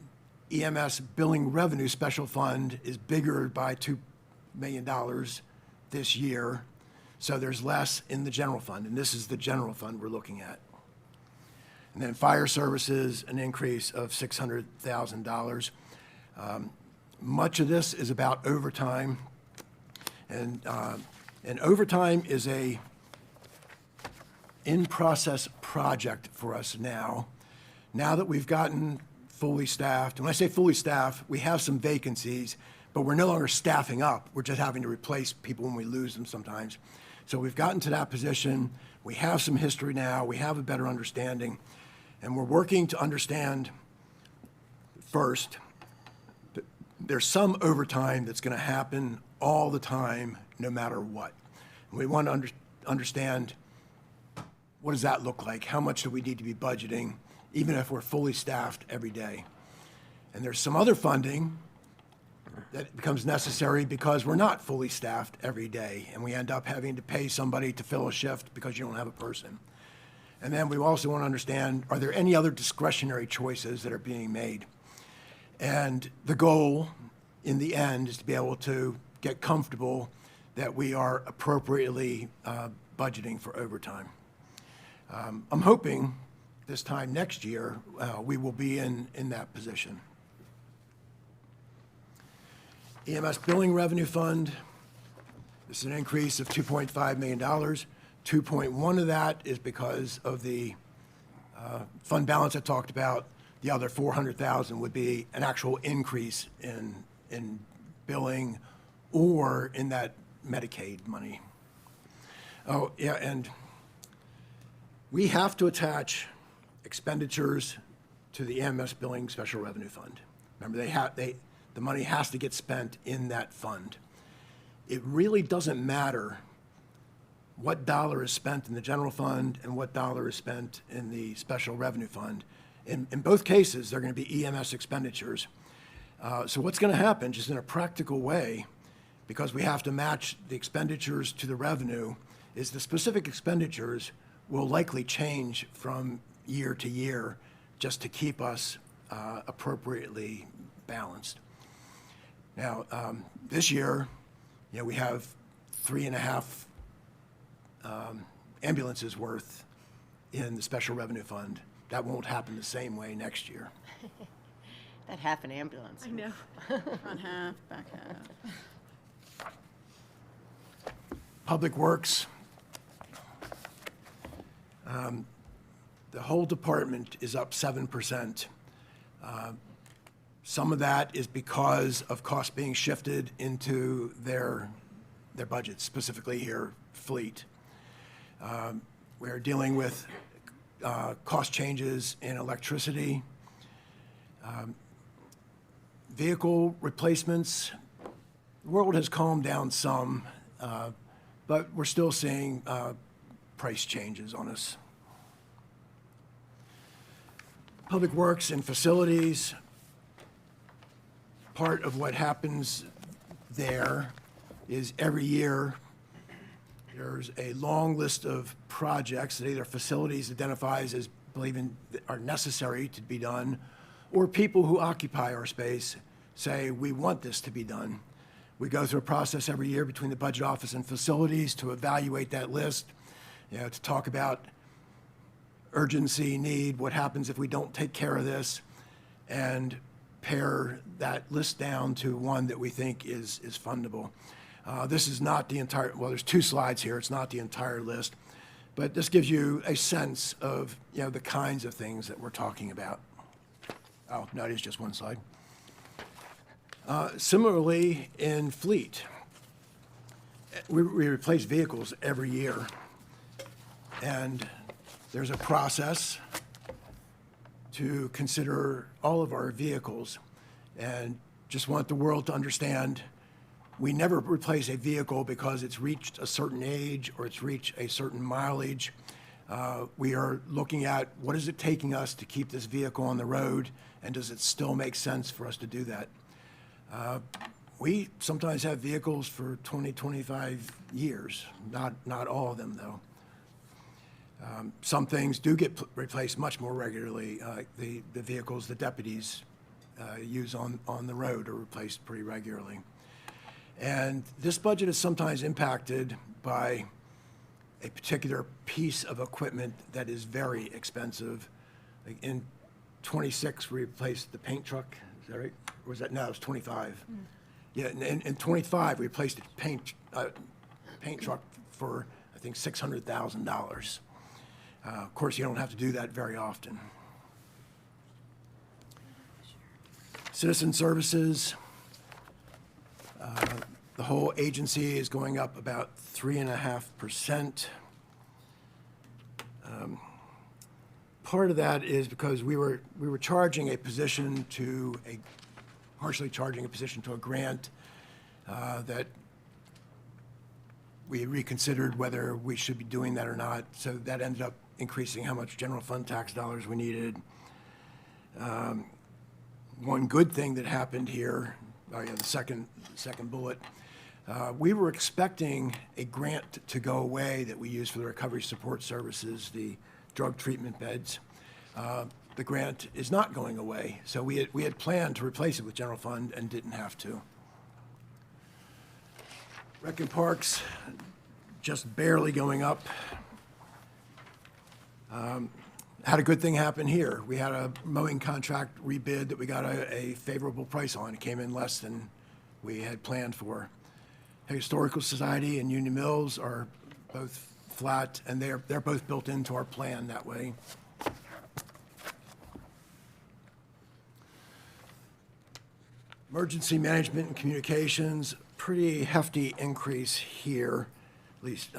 EMS billing revenue special fund is bigger by $2 million this year, so there's less in the general fund, and this is the general fund we're looking at. And then fire services, an increase of $600,000. Much of this is about overtime, and overtime is a in-process project for us now. Now that we've gotten fully staffed, and when I say fully staffed, we have some vacancies, but we're no longer staffing up. We're just having to replace people when we lose them sometimes. So we've gotten to that position. We have some history now. We have a better understanding. And we're working to understand, first, that there's some overtime that's going to happen all the time, no matter what. And we want to understand, what does that look like? How much do we need to be budgeting, even if we're fully staffed every day? And there's some other funding that becomes necessary because we're not fully staffed every day, and we end up having to pay somebody to fill a shift because you don't have a person. And then we also want to understand, are there any other discretionary choices that are being made? And the goal, in the end, is to be able to get comfortable that we are appropriately budgeting for overtime. I'm hoping this time next year, we will be in that position. EMS Billing Revenue Fund, this is an increase of $2.5 million. 2.1 of that is because of the fund balance I talked about. The other 400,000 would be an actual increase in billing or in that Medicaid money. Oh, yeah, and we have to attach expenditures to the EMS Billing Special Revenue Fund. Remember, the money has to get spent in that fund. It really doesn't matter what dollar is spent in the general fund and what dollar is spent in the special revenue fund. In both cases, they're going to be EMS expenditures. So what's going to happen, just in a practical way, because we have to match the expenditures to the revenue, is the specific expenditures will likely change from year to year just to keep us appropriately balanced. Now, this year, we have 3.5 ambulances worth in the special revenue fund. That won't happen the same way next year. That half an ambulance. I know. Front half, back half. Public Works, the whole department is up 7%. Some of that is because of costs being shifted into their budgets, specifically here, fleet. We're dealing with cost changes in electricity. Vehicle replacements, the world has calmed down some, but we're still seeing price changes on us. Public Works and Facilities, part of what happens there is every year there's a long list of projects that either facilities identifies as believing are necessary to be done, or people who occupy our space say, we want this to be done. We go through a process every year between the budget office and facilities to evaluate that list, to talk about urgency, need, what happens if we don't take care of this, and pare that list down to one that we think is fundable. This is not the entire, well, there's 2 slides here. It's not the entire list, but this gives you a sense of, the kinds of things that we're talking about. Oh, no, it is just 1 slide. Similarly, in fleet, we replace vehicles every year, and there's a process to consider all of our vehicles, and just want the world to understand we never replace a vehicle because it's reached a certain age or it's reached a certain mileage. We are looking at what is it taking us to keep this vehicle on the road, and does it still make sense for us to do that? We sometimes have vehicles for 20, 25 years, not all of them though. Some things do get replaced much more regularly. The vehicles the deputies use on the road are replaced pretty regularly. And this budget is sometimes impacted by a particular piece of equipment that is very expensive. Like in 26, we replaced the paint truck, is that right? Or was that, no, it was 25. Yeah, in 25, we replaced the paint truck for, I think, $600,000. Of course, you don't have to do that very often. Citizen services, the whole agency is going up about 3.5%. Part of that is because we were charging a position to partially charging a position to a grant that we reconsidered whether we should be doing that or not. So that ended up increasing how much general fund tax dollars we needed. One good thing that happened here, the second bullet, we were expecting a grant to go away that we use for the recovery support services, the drug treatment beds. The grant is not going away, so we had planned to replace it with general fund and didn't have to. Rec and Parks, just barely going up. Had a good thing happen here. We had a mowing contract rebid that we got a favorable price on. It came in less than we had planned for. Historical Society and Union Mills are both flat, and they're both built into our plan that way. Emergency management and communications, pretty hefty increase here, at least.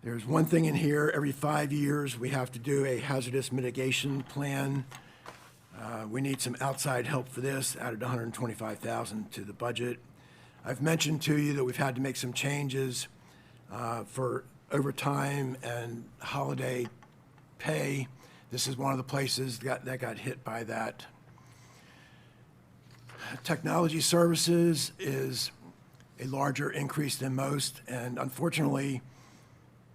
There's one thing in here, every 5 years, we have to do a hazardous mitigation plan. We need some outside help for this, added $125,000 to the budget. I've mentioned to you that we've had to make some changes for overtime and holiday pay. This is one of the places that got hit by that. Technology services is a larger increase than most, and unfortunately,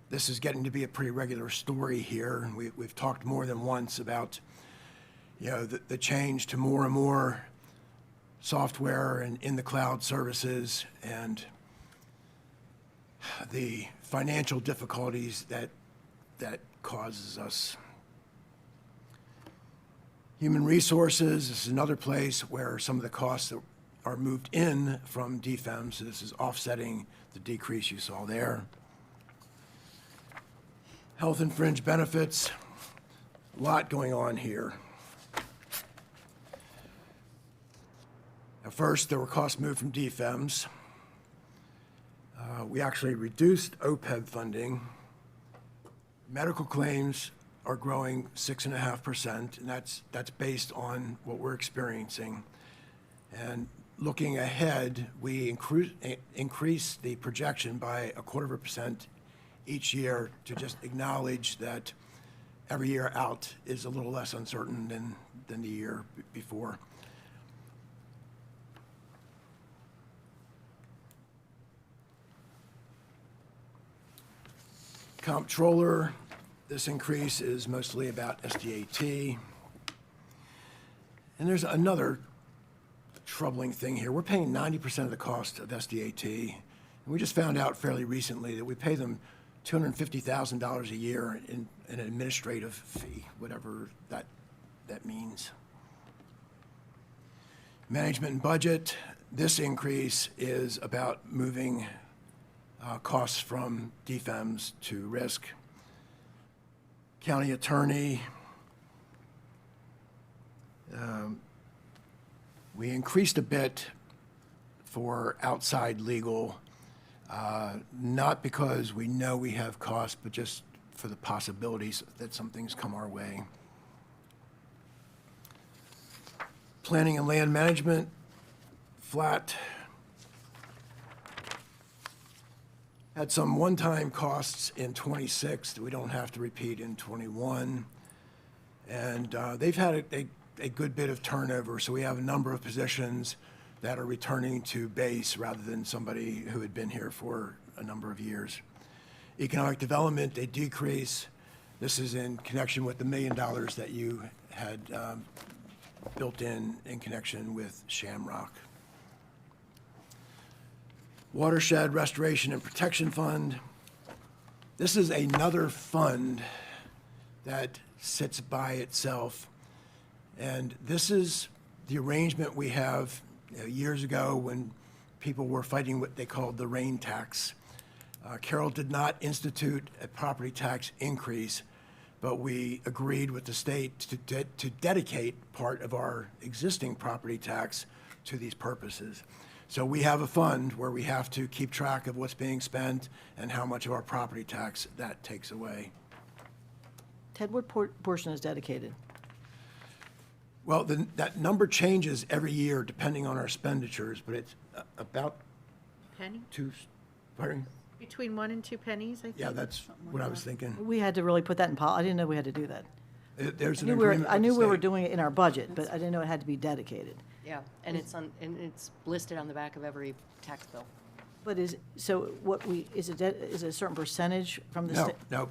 this is getting to be a pretty regular story here. We've talked more than once about, the change to more and more software and in the cloud services and the financial difficulties that causes us. Human resources, this is another place where some of the costs that are moved in from DFEM, so this is offsetting the decrease you saw there. Health and fringe benefits, a lot going on here. At first, there were costs moved from DFEMs. We actually reduced OPEB funding. Medical claims are growing 6.5%, and that's based on what we're experiencing. And looking ahead, we increased the projection by 0.25% each year to just acknowledge that every year out is a little less uncertain than the year before. Comptroller, this increase is mostly about SDAT. And there's another troubling thing here. We're paying 90% of the cost of SDAT. And we just found out fairly recently that we pay them $250,000 a year in an administrative fee, whatever that means. Management and budget, this increase is about moving costs from DFEMs to risk. County attorney, we increased a bit for outside legal, not because we know we have costs, but just for the possibilities that some things come our way. Planning and land management, flat. Had some one-time costs in 26 that we don't have to repeat in 21. And they've had a good bit of turnover, so we have a number of positions that are returning to base rather than somebody who had been here for a number of years. Economic development, a decrease. This is in connection with the $1 million that you had built in connection with Shamrock. Watershed Restoration and Protection Fund. This is another fund that sits by itself. And this is the arrangement we have years ago when people were fighting what they called the rain tax. Carroll did not institute a property tax increase, but we agreed with the state to dedicate part of our existing property tax to these purposes. So we have a fund where we have to keep track of what's being spent and how much of our property tax that takes away. Ted, what portion is dedicated? Well, that number changes every year depending on our expenditures, but it's about Penny? pardon? Between 1 and 2 pennies, I think. Yeah, that's what I was thinking. We had to really put that in I didn't know we had to do that. There's I an knew agreement I with knew the we were state. doing it in our budget, but I didn't know it had to be dedicated. Yeah, and it's listed on the back of every tax bill. But is it a certain percentage from the No, state? no,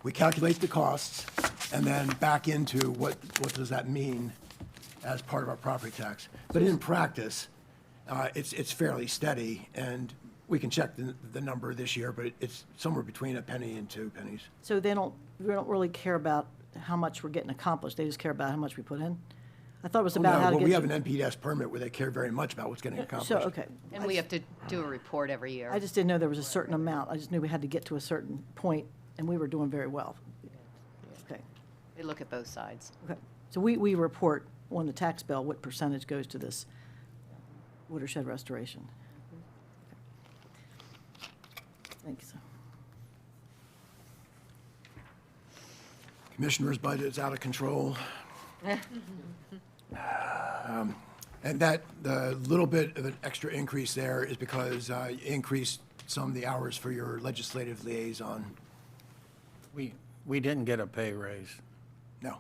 we calculate the costs and then back into what does that mean as part of our property tax. But in practice, it's fairly steady, and we can check the number this year, but it's somewhere between a penny and 2 pennies. So we don't really care about how much we're getting accomplished, they just care about how much we put in? I thought it was about how to Well, get. we have an NPDES permit where they care very much about what's getting accomplished. So, okay. And we have to do a report every year. I just didn't know there was a certain amount. I just knew we had to get to a certain point, and we were doing very well. Okay, They look at both sides. okay. So we report on the tax bill what percentage goes to this watershed restoration. Thanks. Commissioner's budget is out of control. And the little bit of an extra increase there is because you increased some of the hours for your legislative liaison. We didn't get a pay raise. No.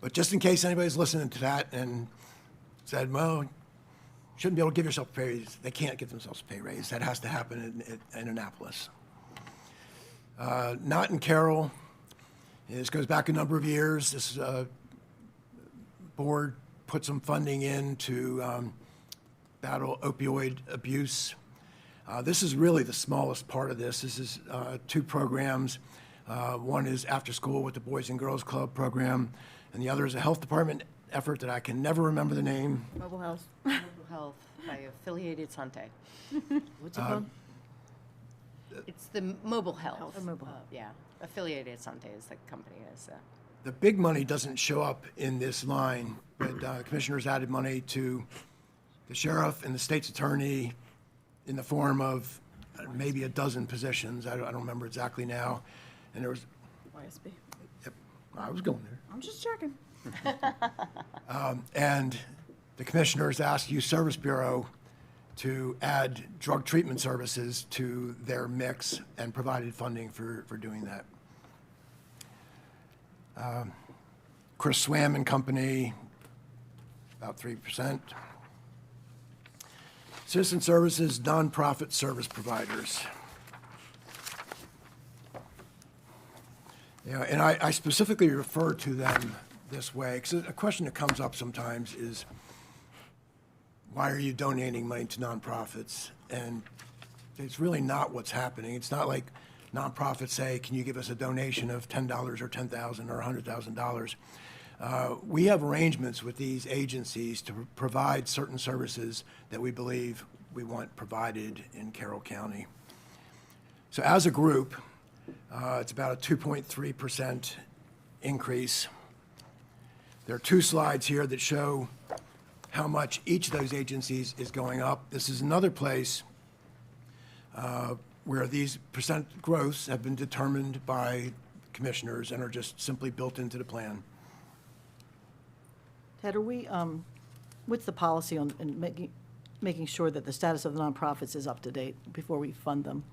But just in case anybody's listening to that and said, well, shouldn't be able to give yourself a pay raise, they can't give themselves a pay raise. That has to happen in Annapolis. Not in Carroll. This goes back a number of years. This board put some funding in to battle opioid abuse. This is really the smallest part of this. This is 2 programs. One is after school with the Boys and Girls Club program, and the other is a health department effort that I can never remember the name. Mobile health. Mobile Health by Affiliated Sante. What's it called? It's the Mobile Health. Oh, Mobile Health. Yeah, Affiliated Sante is the company. The big money doesn't show up in this line, but commissioners added money to the sheriff and the state's attorney in the form of maybe a dozen positions. I don't remember exactly now. And there was, YSB. yep, I was going there. I'm just checking. And the commissioners asked Youth Service Bureau to add drug treatment services to their mix and provided funding for doing that. Chris Swam and Company, about 3%. Citizen Services, nonprofit service providers. Yeah, and I specifically refer to them this way, because a question that comes up sometimes is, why are you donating money to nonprofits? And it's really not what's happening. It's not like nonprofits say, can you give us a donation of $10 or $10,000 or $100,000? We have arrangements with these agencies to provide certain services that we believe we want provided in Carroll County. So as a group, it's about a 2.3% increase. There are 2 slides here that show how much each of those agencies is going up. This is another place where these percent growths have been determined by commissioners and are just simply built into the plan. Ted, are we, what's the policy on making sure that the status of the nonprofits is up to date before we fund them?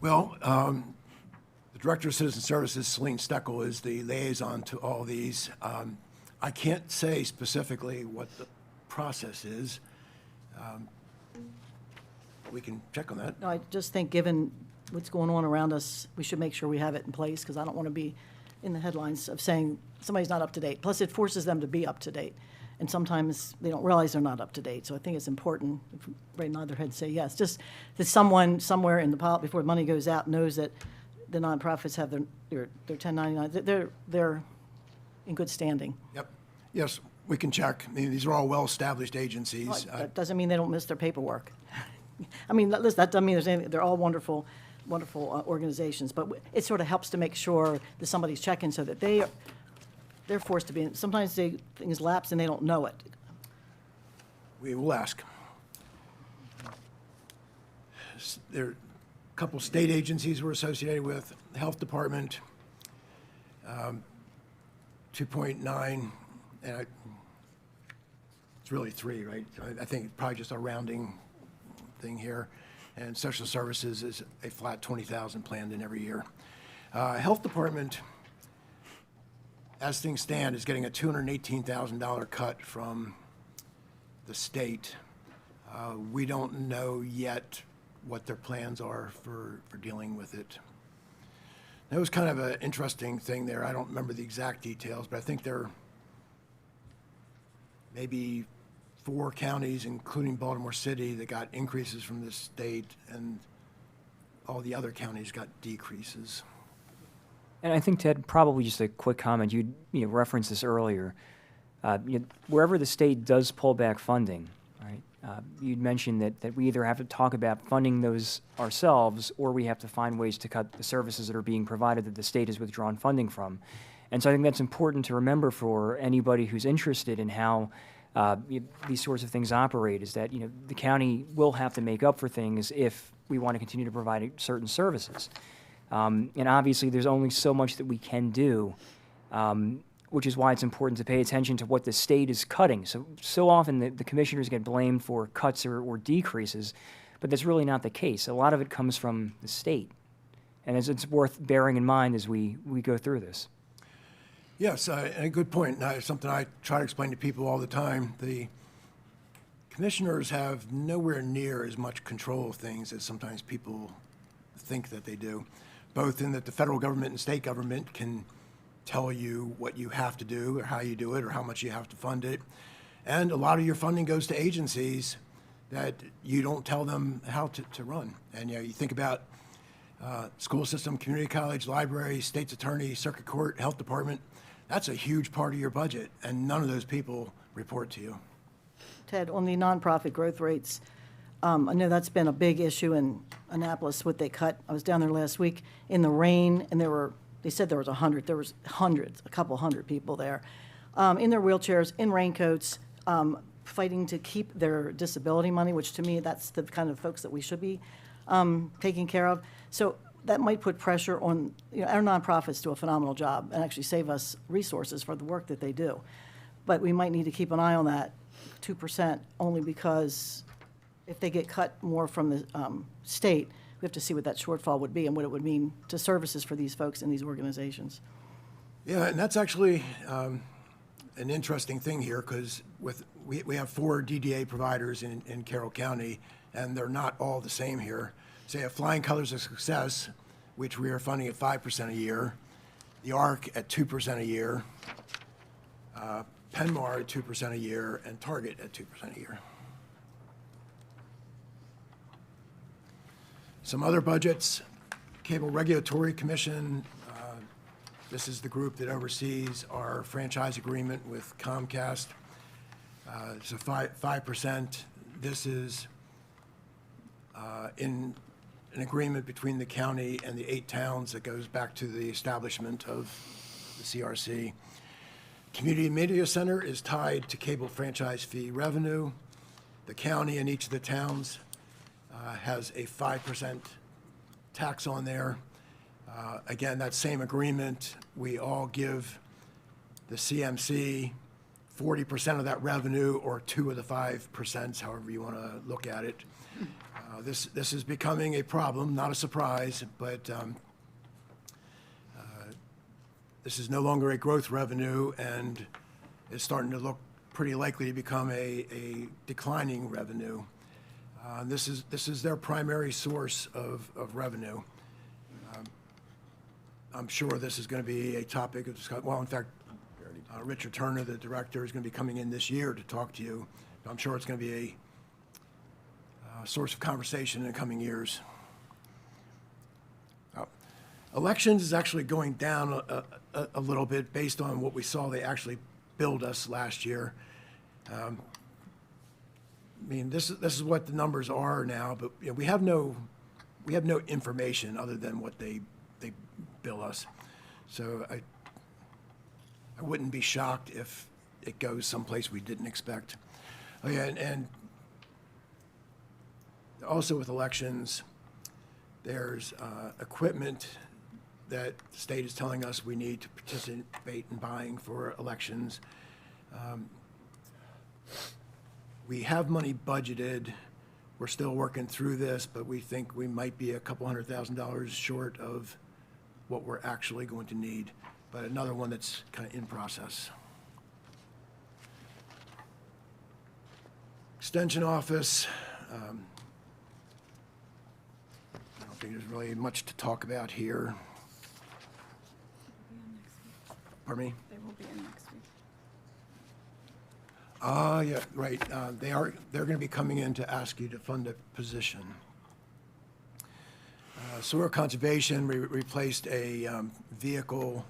Well, the Director of Citizen Services, Celine Steckel, is the liaison to all these. I can't say specifically what the process is. We can check on that. No, I just think, given what's going on around us, we should make sure we have it in place, because I don't want to be in the headlines of saying somebody's not up to date. Plus, it forces them to be up to date, and sometimes they don't realize they're not up to date. So I think it's important, if everybody nod their head and say yes, just that someone somewhere in the before the money goes out, knows that the nonprofits have their 1099, they're in good standing. Yep. Yes, we can check. I mean, these are all well-established agencies. That doesn't mean they don't miss their paperwork. I mean, listen, that doesn't mean there's anything, they're all wonderful, wonderful organizations, but it sort of helps to make sure that somebody's checking so that they're forced to be, sometimes things lapse and they don't know it. We will ask. There are a couple state agencies we're associated with, Health Department, 2.9, and it's really 3, right? I think probably just a rounding thing here. And Social Services is a flat 20,000 planned in every year. Health Department, as things stand, is getting a $218,000 cut from the state. We don't know yet what their plans are for dealing with it. That was kind of an interesting thing there. I don't remember the exact details, but I think there are maybe 4 counties, including Baltimore City, that got increases from the state, and all the other counties got decreases. And I think, Ted, probably just a quick comment. You referenced this earlier. Wherever the state does pull back funding, right? You'd mentioned that we either have to talk about funding those ourselves, or we have to find ways to cut the services that are being provided that the state has withdrawn funding from. And so I think that's important to remember for anybody who's interested in how these sorts of things operate, is that the county will have to make up for things if we want to continue to provide certain services. And obviously, there's only so much that we can do, which is why it's important to pay attention to what the state is cutting. So often the commissioners get blamed for cuts or decreases, but that's really not the case. A lot of it comes from the state, and it's worth bearing in mind as we go through this. Yes, and a good point. Now, something I try to explain to people all the time. The commissioners have nowhere near as much control of things as sometimes people think that they do, both in that the federal government and state government can tell you what you have to do or how you do it or how much you have to fund it. And a lot of your funding goes to agencies that you don't tell them how to run. And you think about school system, community college, library, state's attorney, circuit court, health department. That's a huge part of your budget, and none of those people report to you. Ted, on the nonprofit growth rates, I know that's been a big issue in Annapolis, what they cut. I was down there last week in the rain, and they said there was 100. There was hundreds, a couple hundred people there, in their wheelchairs, in raincoats, fighting to keep their disability money, which to me, that's the kind of folks that we should be taking care of. So that might put pressure on, our nonprofits do a phenomenal job and actually save us resources for the work that they do. But we might need to keep an eye on that 2%, only because if they get cut more from the state, we have to see what that shortfall would be and what it would mean to services for these folks in these organizations. Yeah, and that's actually an interesting thing here, because we have 4 DDA providers in Carroll County, and they're not all the same here. Say a Flying Colors of Success, which we are funding at 5% a year, the ARC at 2% a year, Penmar at 2% a year, and Target at 2% a year. Some other budgets, Cable Regulatory Commission, this is the group that oversees our franchise agreement with Comcast. It's a 5%. This is in an agreement between the county and the 8 towns that goes back to the establishment of the CRC. Community Media Center is tied to cable franchise fee revenue. The county and each of the towns has a 5% tax on there. Again, that same agreement, we all give the CMC 40% of that revenue, or 2 of the 5%, however you want to look at it. This is becoming a problem, not a surprise, but this is no longer a growth revenue, and it's starting to look pretty likely to become a declining revenue. This is their primary source of revenue. I'm sure this is going to be a topic of discussion. Well, in fact, Richard Turner, the director, is going to be coming in this year to talk to you. I'm sure it's going to be a source of conversation in the coming years. Elections is actually going down a little bit based on what we saw they actually billed us last year. I mean, this is what the numbers are now, but you know, we have no information other than what they bill us. So I wouldn't be shocked if it goes someplace we didn't expect. Oh, yeah, and also with elections, there's equipment that the state is telling us we need to participate in buying for elections. We have money budgeted. We're still working through this, but we think we might be a couple $100,000 short of what we're actually going to need, but another one that's kind of in process. Extension office. I don't think there's really much to talk about here. Pardon me? They will be in next week. Yeah, right. They're going to be coming in to ask you to fund a position. Sewer conservation, we replaced a vehicle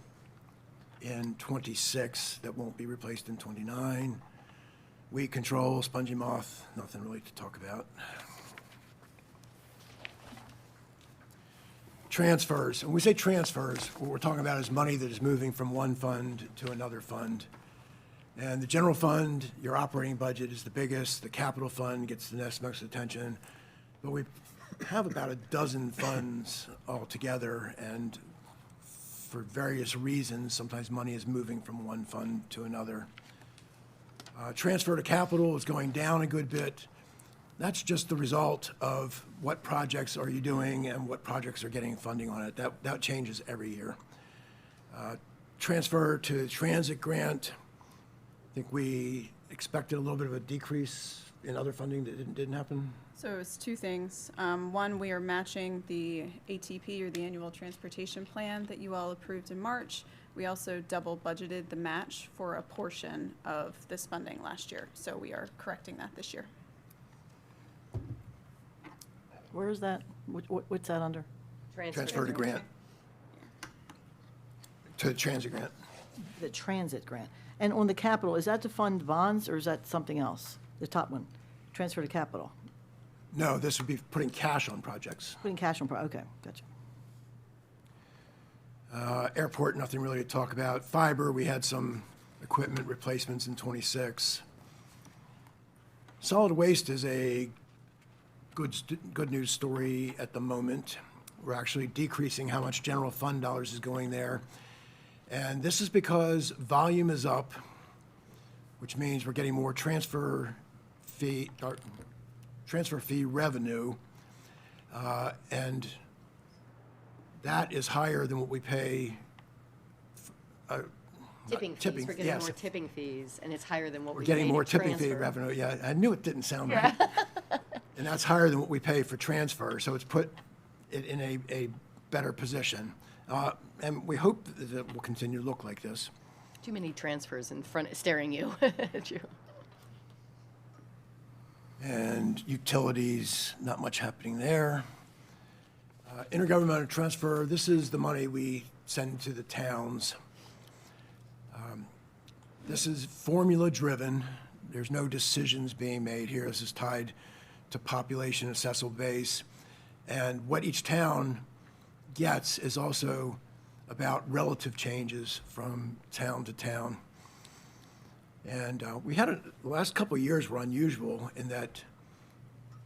in '26 that won't be replaced in '29. Weed control, spongy moth, nothing really to talk about. Transfers. When we say transfers, what we're talking about is money that is moving from one fund to another fund. And the general fund, your operating budget is the biggest. The capital fund gets the next most attention. But we have about a dozen funds altogether, and for various reasons, sometimes money is moving from one fund to another. Transfer to capital is going down a good bit. That's just the result of what projects are you doing and what projects are getting funding on it. That changes every year. Transfer to transit grant, I think we expected a little bit of a decrease in other funding that didn't happen. So it's two things. One, we are matching the ATP, or the Annual Transportation Plan, that you all approved in March. We also double budgeted the match for a portion of this funding last year, so we are correcting that this year. Where is that? What's that under? Transfer to grant. To transit grant. The transit grant. And on the capital, is that to fund bonds or is that something else? The top one, transfer to capital, No, this would be putting cash on projects. putting cash on, okay, gotcha. Airport, nothing really to talk about. Fiber, we had some equipment replacements in '26. Solid waste is a good news story at the moment. We're actually decreasing how much general fund dollars is going there. And this is because volume is up, which means we're getting more transfer fee revenue. And that is higher than what we pay. Tipping fees, tipping, we're getting yes. more tipping fees, and it's higher than what We're we getting paid more in tipping fee transfer. revenue, yeah. I knew it didn't sound right. And that's higher than what we pay for transfer, so it's put it in a better position. And we hope that it will continue to look like this. Too many transfers in front, staring you at you. And utilities, not much happening there. Intergovernmental transfer, this is the money we send to the towns. This is formula-driven. There's no decisions being made here. This is tied to population assessable base. And what each town gets is also about relative changes from town to town. And we had the last couple of years were unusual in that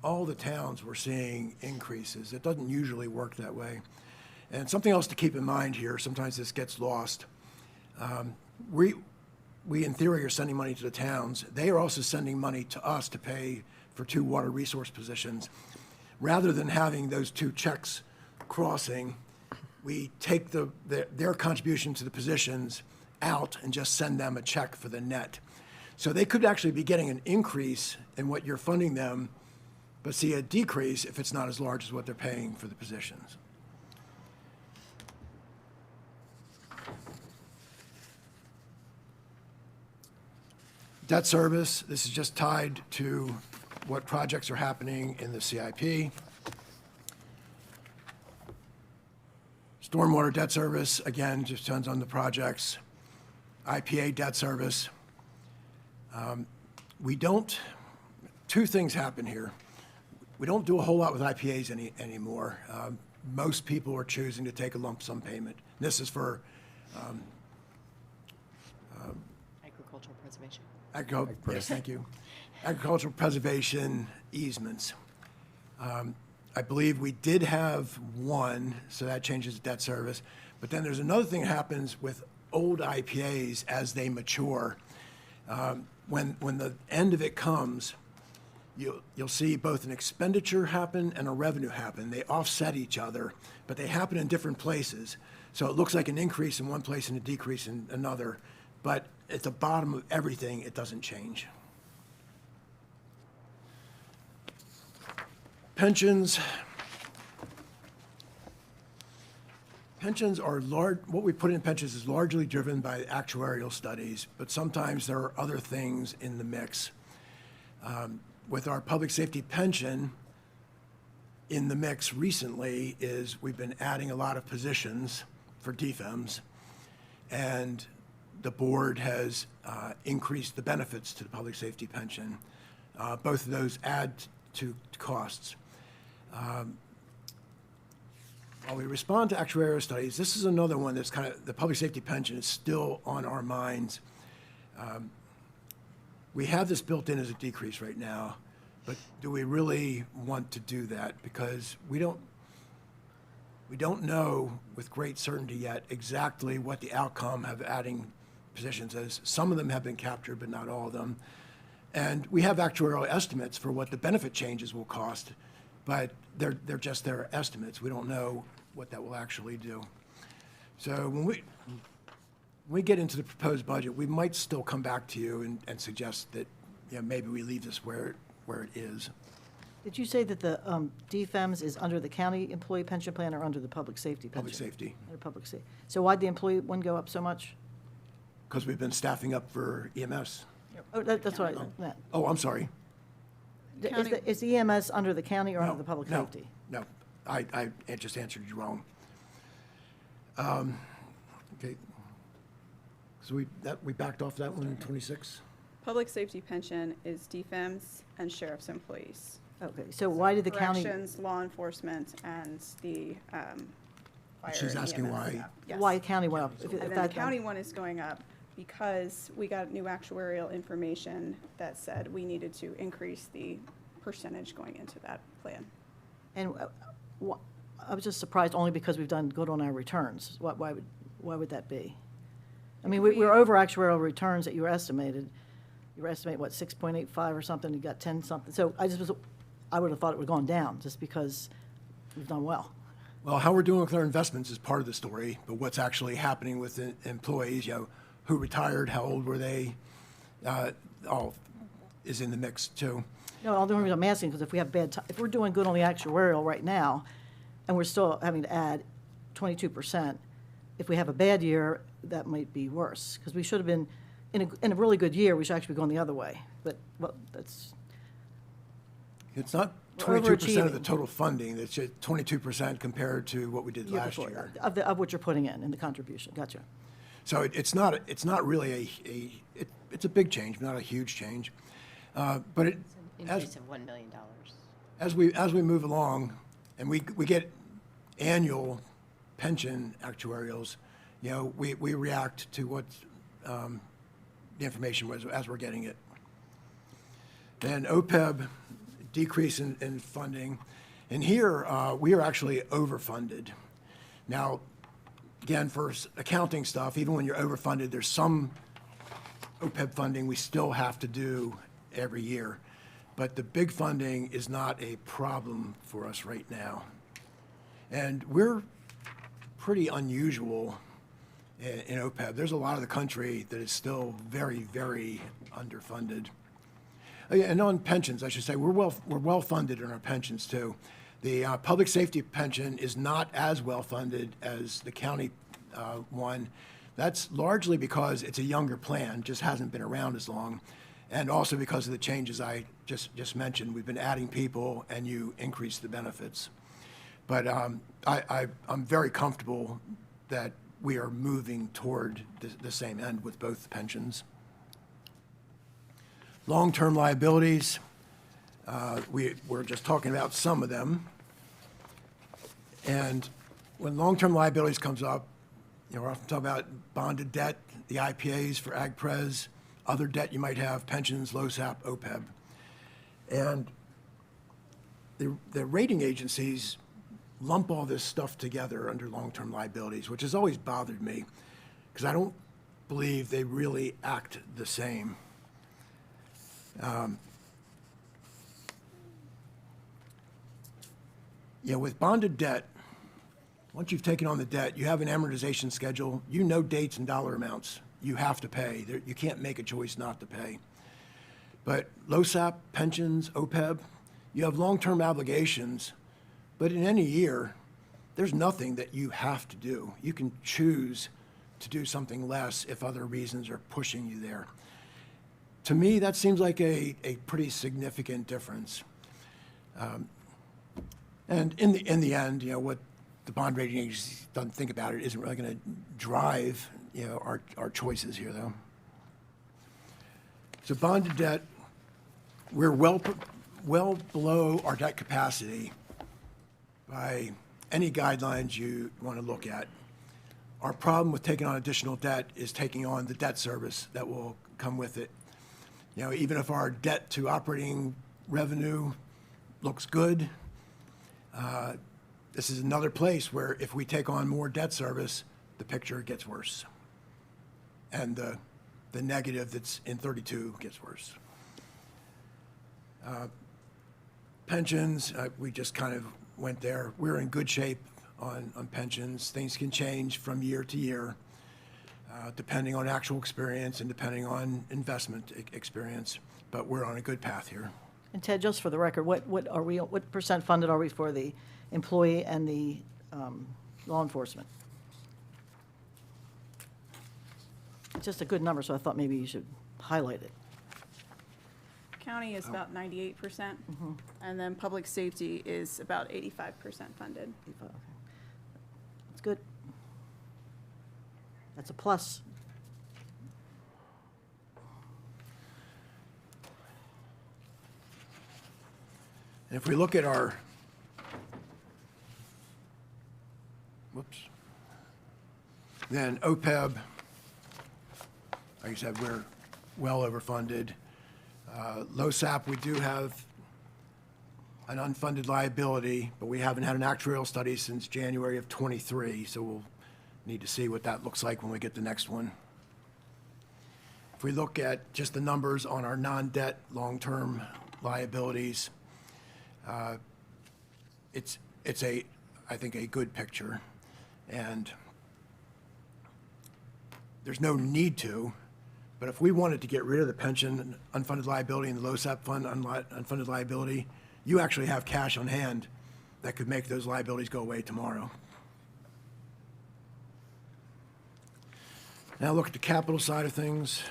all the towns were seeing increases. It doesn't usually work that way. And something else to keep in mind here, sometimes this gets lost. We in theory are sending money to the towns. They are also sending money to us to pay for 2 water resource positions. Rather than having those 2 checks crossing, we take their contribution to the positions out and just send them a check for the net. So they could actually be getting an increase in what you're funding them, but see a decrease if it's not as large as what they're paying for the positions. Debt service, this is just tied to what projects are happening in the CIP. Stormwater debt service, again, just depends on the projects. IPA debt service. We don't, two things happen here. We don't do a whole lot with IPAs anymore. Most people are choosing to take a lump sum payment. This is for Agricultural preservation. yes, thank you. Agricultural preservation easements. I believe we did have one, so that changes the debt service. But then there's another thing that happens with old IPAs as they mature. When the end of it comes, you'll see both an expenditure happen and a revenue happen. They offset each other, but they happen in different places. So it looks like an increase in one place and a decrease in another. But at the bottom of everything, it doesn't change. Pensions. Pensions are large, what we put in pensions is largely driven by actuarial studies, but sometimes there are other things in the mix. With our public safety pension, in the mix recently is we've been adding a lot of positions for DFEMS, and the board has increased the benefits to the public safety pension. Both of those add to costs. While we respond to actuarial studies, this is another one that's kind of, the public safety pension is still on our minds. We have this built in as a decrease right now, but do we really want to do that? Because we don't know with great certainty yet exactly what the outcome of adding positions is. Some of them have been captured, but not all of them. And we have actuarial estimates for what the benefit changes will cost, but they're just their estimates. We don't know what that will actually do. So when we get into the proposed budget, we might still come back to you and suggest that, you know, maybe we leave this where it is. Did you say that the DFEMS is under the county employee pension plan or under the public safety pension? Public safety, Under public safety. So why'd the employee one go up so much? because we've been staffing up for EMS. Oh, that's what I meant. Oh, I'm sorry. Is the EMS under the county or under the public No, safety? No, I just answered you wrong. Okay. So we backed off that one, 26? Public safety pension is DFEMS and sheriff's employees. Okay, so why did the county, Corrections, law enforcement, and the fire She's and asking EMS. why. Yes. why county went up? If And then the that- county one is going up because we got new actuarial information that said we needed to increase the percentage going into that plan. And I was just surprised only because we've done good on our returns. Why would that be? I mean, we're over actuarial returns that you were estimated. You were estimating, what, 6.85 or something, you got 10 something. So I would have thought it would have gone down just because we've done well. Well, how we're doing with our investments is part of the story, but what's actually happening with the employees, you know, who retired, how old were they, all is in the mix too. No, the only reason I'm asking, because if we have if we're doing good on the actuarial right now, and we're still having to add 22%, if we have a bad year, that might be worse, because we should have been, in a really good year, we should actually be going the other way. But, well, that's, It's not We're 22% of the overachieving. total funding, it's just 22% compared to what we did year last before, year. of what you're putting in the contribution, gotcha. So it's not really it's a big change, not a huge change. But it, Increase of $1 million. as we move along, and we get annual pension actuarials, you know, we react to what the information was as we're getting it. Then OPEB, decrease in funding, and here we are actually overfunded. Now, again, for accounting stuff, even when you're overfunded, there's some OPEB funding we still have to do every year. But the big funding is not a problem for us right now. And we're pretty unusual in OPEB. There's a lot of the country that is still very, very underfunded. Oh, yeah, and on pensions, I should say, we're well funded in our pensions too. The public safety pension is not as well funded as the county one. That's largely because it's a younger plan, just hasn't been around as long, and also because of the changes I just mentioned. We've been adding people, and you increase the benefits. But I'm very comfortable that we are moving toward the same end with both pensions. Long-term liabilities, we're just talking about some of them. And when long-term liabilities comes up, we're often talking about bonded debt, the IPAs for AgPres, other debt you might have, pensions, LoSAP, OPEB. And the rating agencies lump all this stuff together under long-term liabilities, which has always bothered me, because I don't believe they really act the same. With bonded debt, once you've taken on the debt, you have an amortization schedule. You know dates and dollar amounts you have to pay. You can't make a choice not to pay. But LoSAP, pensions, OPEB, you have long-term obligations, but in any year, there's nothing that you have to do. You can choose to do something less if other reasons are pushing you there. To me, that seems like a pretty significant difference. And in the end, what the bond rating agency doesn't think about it isn't really going to drive, our choices here, though. So bonded debt, we're well below our debt capacity by any guidelines you want to look at. Our problem with taking on additional debt is taking on the debt service that will come with it. Even if our debt to operating revenue looks good, this is another place where if we take on more debt service, the picture gets worse. And the negative that's in 32 gets worse. Pensions, we just kind of went there. We're in good shape on pensions. Things can change from year to year, depending on actual experience and depending on investment experience. But we're on a good path here. And Ted, just for the record, what percent funded are we for the employee and the law enforcement? It's just a good number, so I thought maybe you should highlight it. County is about 98%, and then public safety is about 85% funded. Okay. That's good. That's a plus. And if we look at our, then OPEB, like you said, we're well overfunded. LoSAP, we do have an unfunded liability, but we haven't had an actuarial study since January of '23, so we'll need to see what that looks like when we get the next one. If we look at just the numbers on our non-debt long-term liabilities, it's I think, a good picture, and there's no need to, but if we wanted to get rid of the pension unfunded liability and the LoSAP fund unfunded liability, you actually have cash on hand that could make those liabilities go away tomorrow. Now look at the capital side of things.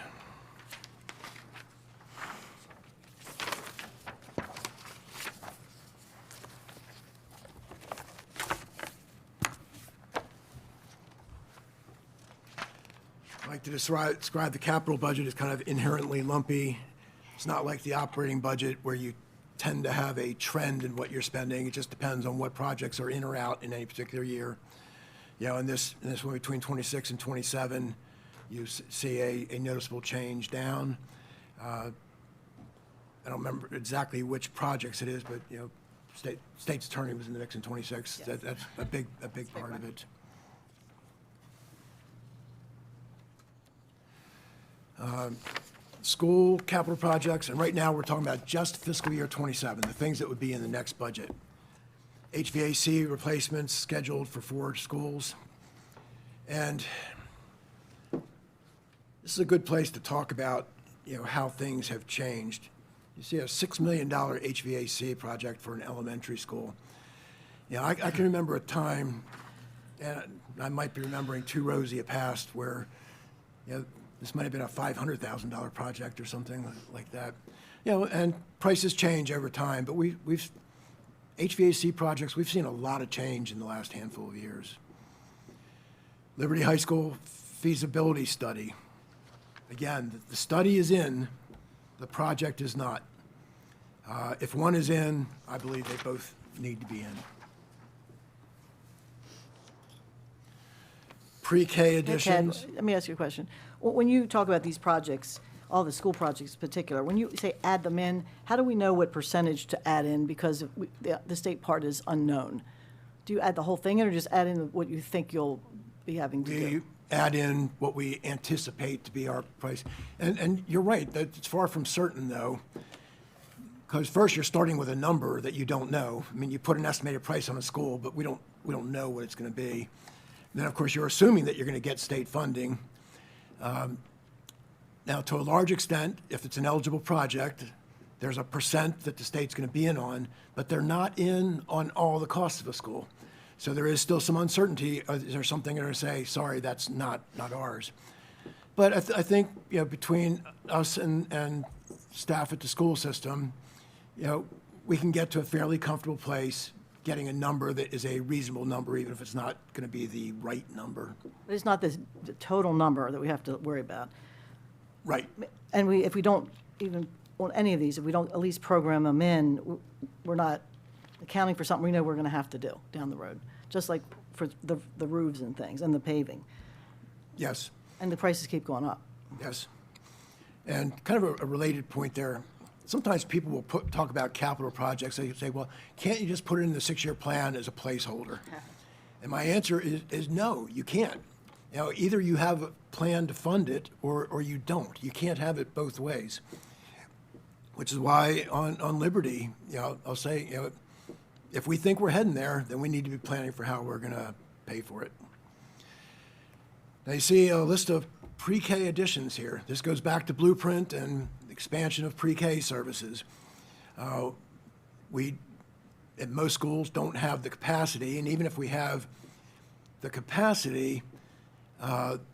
I like to describe the capital budget as kind of inherently lumpy. It's not like the operating budget where you tend to have a trend in what you're spending. It just depends on what projects are in or out in any particular year. In this one between 26 and 27, you see a noticeable change down. I don't remember exactly which projects it is, but state's attorney was in the mix in 26. Yes. That's a big part of it. School capital projects, and right now we're talking about just fiscal year 27, the things that would be in the next budget. HVAC replacements scheduled for 4 schools. And this is a good place to talk about, how things have changed. You see a $6 million HVAC project for an elementary school. I can remember a time, and I might be remembering too rosy a past, where, this might have been a $500,000 project or something like that. And prices change over time, but we've HVAC projects, we've seen a lot of change in the last handful of years. Liberty High School feasibility study. Again, the study is in, the project is not. If one is in, I believe they both need to be in. Pre-K Ted, additions. let me ask you a question. When you talk about these projects, all the school projects in particular, when you say add them in, how do we know what percentage to add in? Because the state part is unknown. Do you add the whole thing in, or just add in what you think you'll be having to do? We add in what we anticipate to be our price. And you're right, that it's far from certain, though, because first you're starting with a number that you don't know. I mean, you put an estimated price on a school, but we don't know what it's going to be. Then, of course, you're assuming that you're going to get state funding. Now, to a large extent, if it's an eligible project, there's a percent that the state's going to be in on, but they're not in on all the costs of a school. So there is still some uncertainty. Is there something they're going to say, sorry, that's not ours? But I think, between us and staff at the school system, we can get to a fairly comfortable place, getting a number that is a reasonable number, even if it's not going to be the right number. But it's not the total number that we have to worry about. Right. And if we don't even, on any of these, if we don't at least program them in, we're not accounting for something we know we're going to have to do down the road, just like for the roofs and things and the paving. Yes. And the prices keep going up. Yes. And kind of a related point there, sometimes people will talk about capital projects. They say, well, can't you just put it in the 6-year plan as a placeholder? And my answer is no, you can't. Either you have a plan to fund it or you don't. You can't have it both ways. Which is why on Liberty, I'll say, if we think we're heading there, then we need to be planning for how we're going to pay for it. Now you see a list of pre-K additions here. This goes back to Blueprint and expansion of pre-K services. We, at most schools, don't have the capacity, and even if we have the capacity,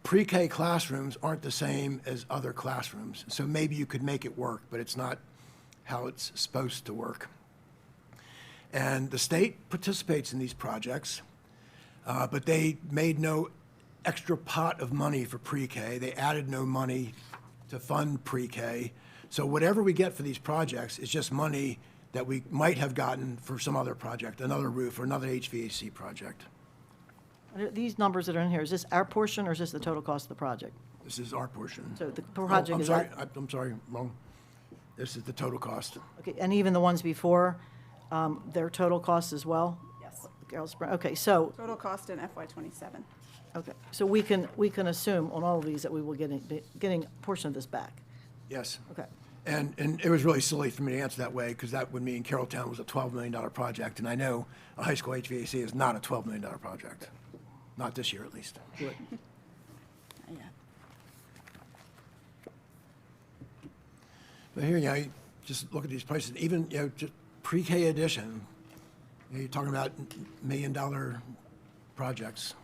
pre-K classrooms aren't the same as other classrooms. So maybe you could make it work, but it's not how it's supposed to work. And the state participates in these projects, but they made no extra pot of money for pre-K. They added no money to fund pre-K. So whatever we get for these projects is just money that we might have gotten for some other project, another roof or another HVAC project. These numbers that are in here, is this our portion or is this the total cost of the project? This is our portion. So the project I'm is sorry, that- I'm sorry, wrong. This is the total cost. Okay, and even the ones before, their total cost as well? Yes. Carol Spring, okay, so, Total cost in FY '27. okay, so we can assume on all of these that we will getting a portion of this back. Yes. Okay. And it was really silly for me to answer that way, because that would mean Carrolltown was a $12 million project, and I know a high school HVAC is not a $12 million project. Not this year, at least. Yeah. But here, you just look at these prices, even, just pre-K addition, you're talking about $1 million projects.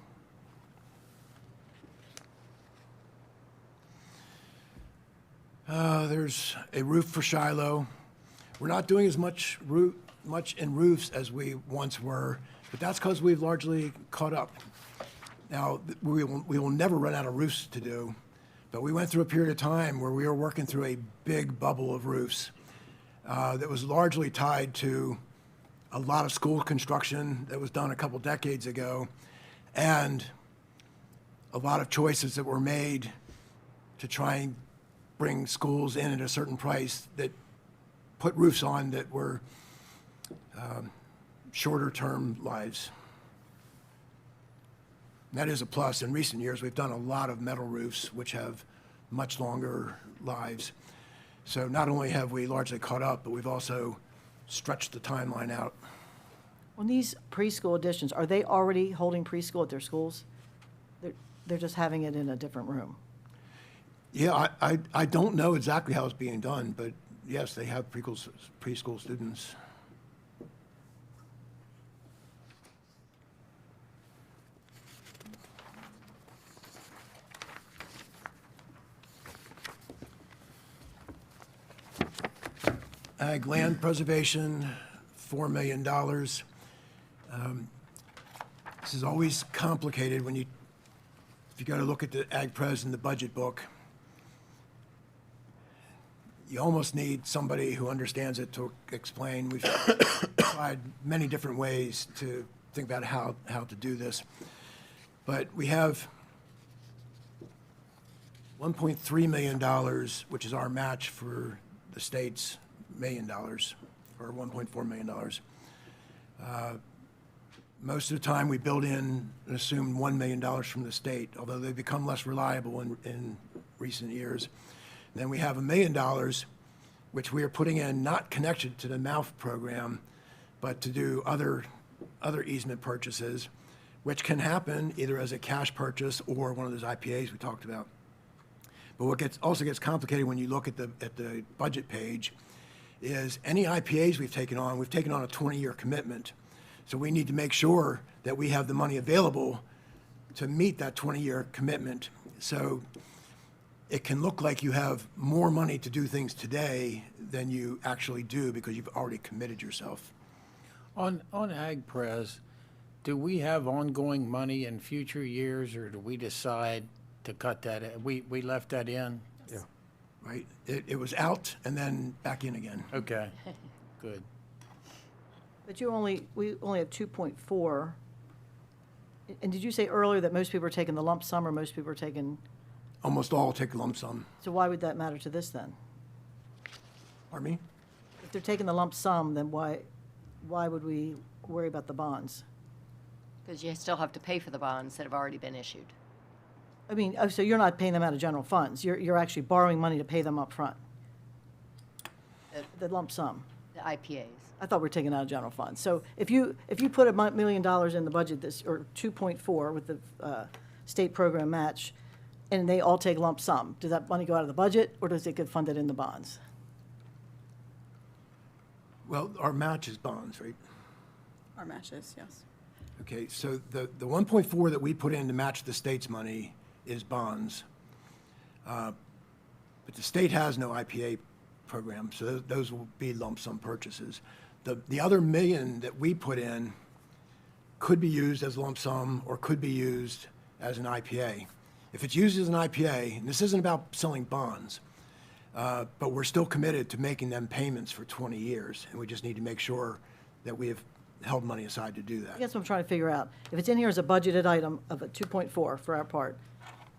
There's a roof for Shiloh. We're not doing as much in roofs as we once were, but that's because we've largely caught up. Now, we will never run out of roofs to do, but we went through a period of time where we were working through a big bubble of roofs that was largely tied to a lot of school construction that was done a couple decades ago, and a lot of choices that were made to try and bring schools in at a certain price that put roofs on that were shorter-term lives. And that is a plus. In recent years, we've done a lot of metal roofs, which have much longer lives. So not only have we largely caught up, but we've also stretched the timeline out. On these preschool additions, are they already holding preschool at their schools? They're just having it in a different room? Yeah, I don't know exactly how it's being done, but yes, they have preschool students. Ag land preservation, $4 million. This is always complicated when if you go to look at the ag pres in the budget book. You almost need somebody who understands it to explain. We've tried many different ways to think about how to do this. But we have $1.3 million, which is our match for the state's $1 million, or $1.4 million. Most of the time, we build in and assume $1 million from the state, although they've become less reliable in recent years. Then we have $1 million, which we are putting in not connected to the MALF program, but to do other easement purchases, which can happen either as a cash purchase or one of those IPAs we talked about. But what also gets complicated when you look at the budget page is any IPAs we've taken on a 20-year commitment. So we need to make sure that we have the money available to meet that 20-year commitment. So it can look like you have more money to do things today than you actually do because you've already committed yourself. On Ag Pres, do we have ongoing money in future years, or do we decide to cut that? We left that in? Yeah. Right? It was out and then back in again. Okay, good. But we only have 2.4. And did you say earlier that most people are taking the lump sum or most people are taking, Almost all take a lump sum. so why would that matter to this then? Pardon me? If they're taking the lump sum, then why would we worry about the bonds? Because you still have to pay for the bonds that have already been issued. I mean, oh, so you're not paying them out of general funds. You're actually borrowing money to pay them up front. The lump sum. The IPAs. I thought we were taking it out of general funds. So if you put $1 million in the budget or 2.4 with the state program match, and they all take lump sum, does that money go out of the budget or does it get funded in the bonds? Well, our match is bonds, right? Our matches, yes. Okay, so the 1.4 that we put in to match the state's money is bonds. But the state has no IPA program, so those will be lump sum purchases. The other $1 million that we put in could be used as lump sum or could be used as an IPA. If it's used as an IPA, and this isn't about selling bonds, but we're still committed to making them payments for 20 years, and we just need to make sure that we have held money aside to do that. I guess what I'm trying to figure out. If it's in here as a budgeted item of a 2.4 for our part,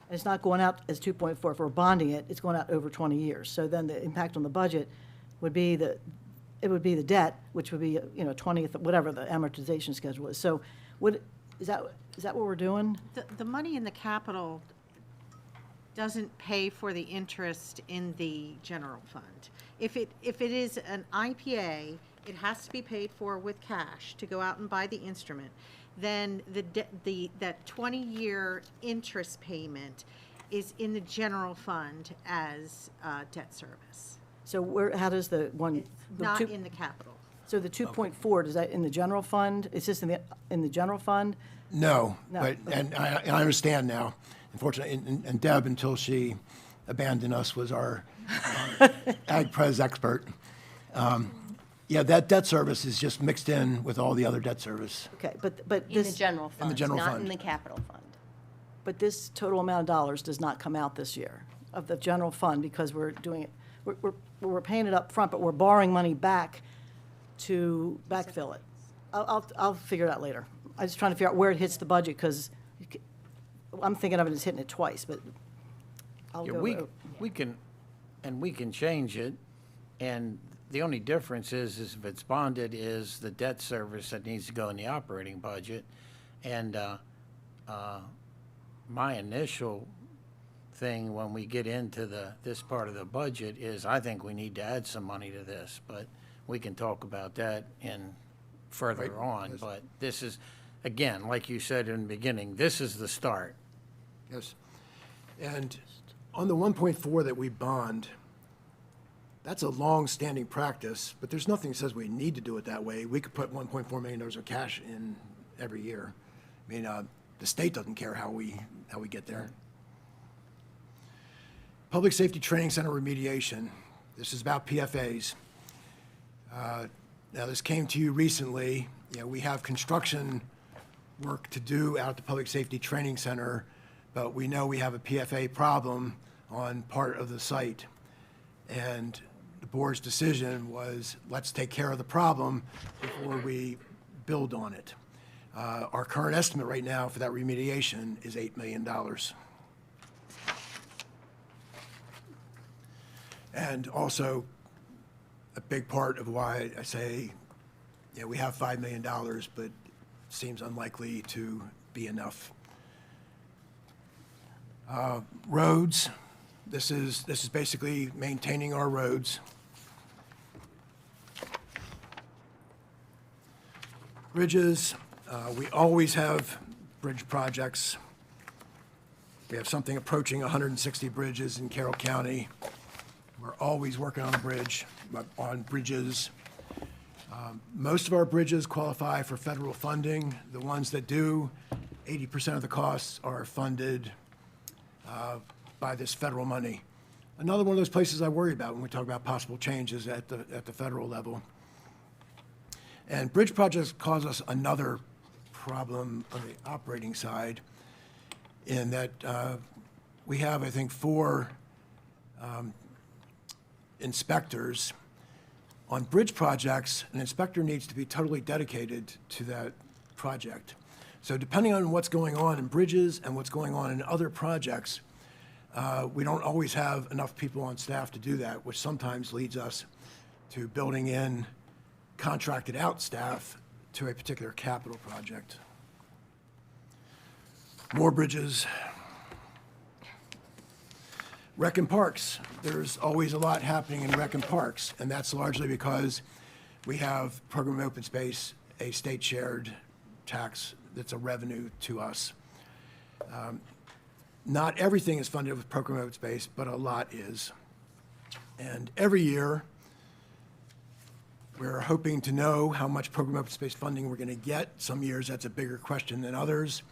and it's not going out as 2.4, if we're bonding it, it's going out over 20 years. So then the impact on the budget would be it would be the debt, which would be, 20th, whatever the amortization schedule is. So is that what we're doing? The money in the capital doesn't pay for the interest in the general fund. If it is an IPA, it has to be paid for with cash to go out and buy the instrument. Then that 20-year interest payment is in the general fund as debt service. So how does the one? Not in the capital. So the 2.4, does that in the general fund? Is this in the general fund? No, No, but, okay. and I understand now. Unfortunately, and Deb, until she abandoned us, was our ag pres expert. Yeah, that debt service is just mixed in with all the other debt service. Okay, but In the this, general fund, general not fund. in the capital fund. but this total amount of dollars does not come out this year of the general fund because we're doing it, we're paying it up front, but we're borrowing money back to backfill it. I'll figure it out later. I'm just trying to figure out where it hits the budget because I'm thinking of it as hitting it twice, but I'll Yeah, go. we can change it, and the only difference is if it's bonded is the debt service that needs to go in the operating budget. And my initial thing when we get into this part of the budget is I think we need to add some money to this, but we can talk about that further Right. on. Yes. But this is, again, like you said in the beginning, this is the start. Yes. And On the 1.4 that we bond, that's a long-standing practice, but there's nothing that says we need to do it that way. We could put $1.4 million of cash in every year. I mean, the state doesn't care how we get there. Public Safety Training Center remediation. This is about PFAs. Now, this came to you recently. You know, we have construction work to do out at the Public Safety Training Center, but we know we have a PFA problem on part of the site. And the board's decision was, let's take care of the problem before we build on it. Our current estimate right now for that remediation is $8 million. And also, a big part of why I say, you know, we have $5 million, but it seems unlikely to be enough. Roads, this is basically maintaining our roads. Bridges, we always have bridge projects. We have something approaching 160 bridges in Carroll County. We're always working on bridges. Most of our bridges qualify for federal funding. The ones that do, 80% of the costs are funded by this federal money. Another one of those places I worry about when we talk about possible changes at the federal level. And bridge projects cause us another problem on the operating side in that we have, I think, 4 inspectors. On bridge projects, an inspector needs to be totally dedicated to that project. So depending on what's going on in bridges and what's going on in other projects, we don't always have enough people on staff to do that, which sometimes leads us to building in contracted out staff to a particular capital project. More bridges. Rec and parks, there's always a lot happening in rec and parks, and that's largely because we have program open space, a state shared tax that's a revenue to us. Not everything is funded with program open space, but a lot is. And every year, we're hoping to know how much program open space funding we're going to get. Some years that's a bigger question than others.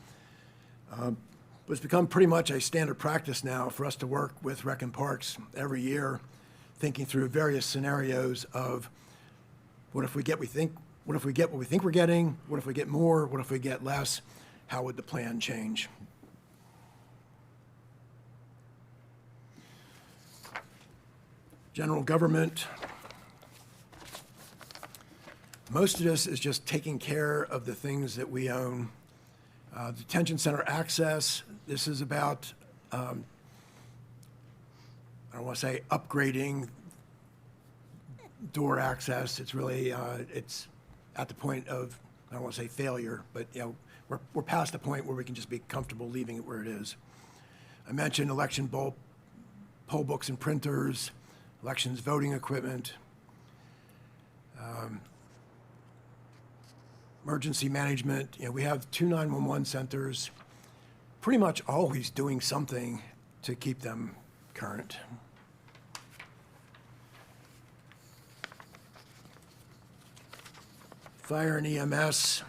But it's become pretty much a standard practice now for us to work with Rec and Parks every year, thinking through various scenarios of what if we get what we think we're getting, what if we get more, what if we get less, how would the plan change? General government. Most of this is just taking care of the things that we own. Detention center access, this is about, I don't want to say upgrading door access. It's really, it's at the point of, I don't want to say failure, but you know, we're past the point where we can just be comfortable leaving it where it is. I mentioned election poll books and printers, elections voting equipment, emergency management. You know, we have 2 911 centers, pretty much always doing something to keep them current. Fire and EMS.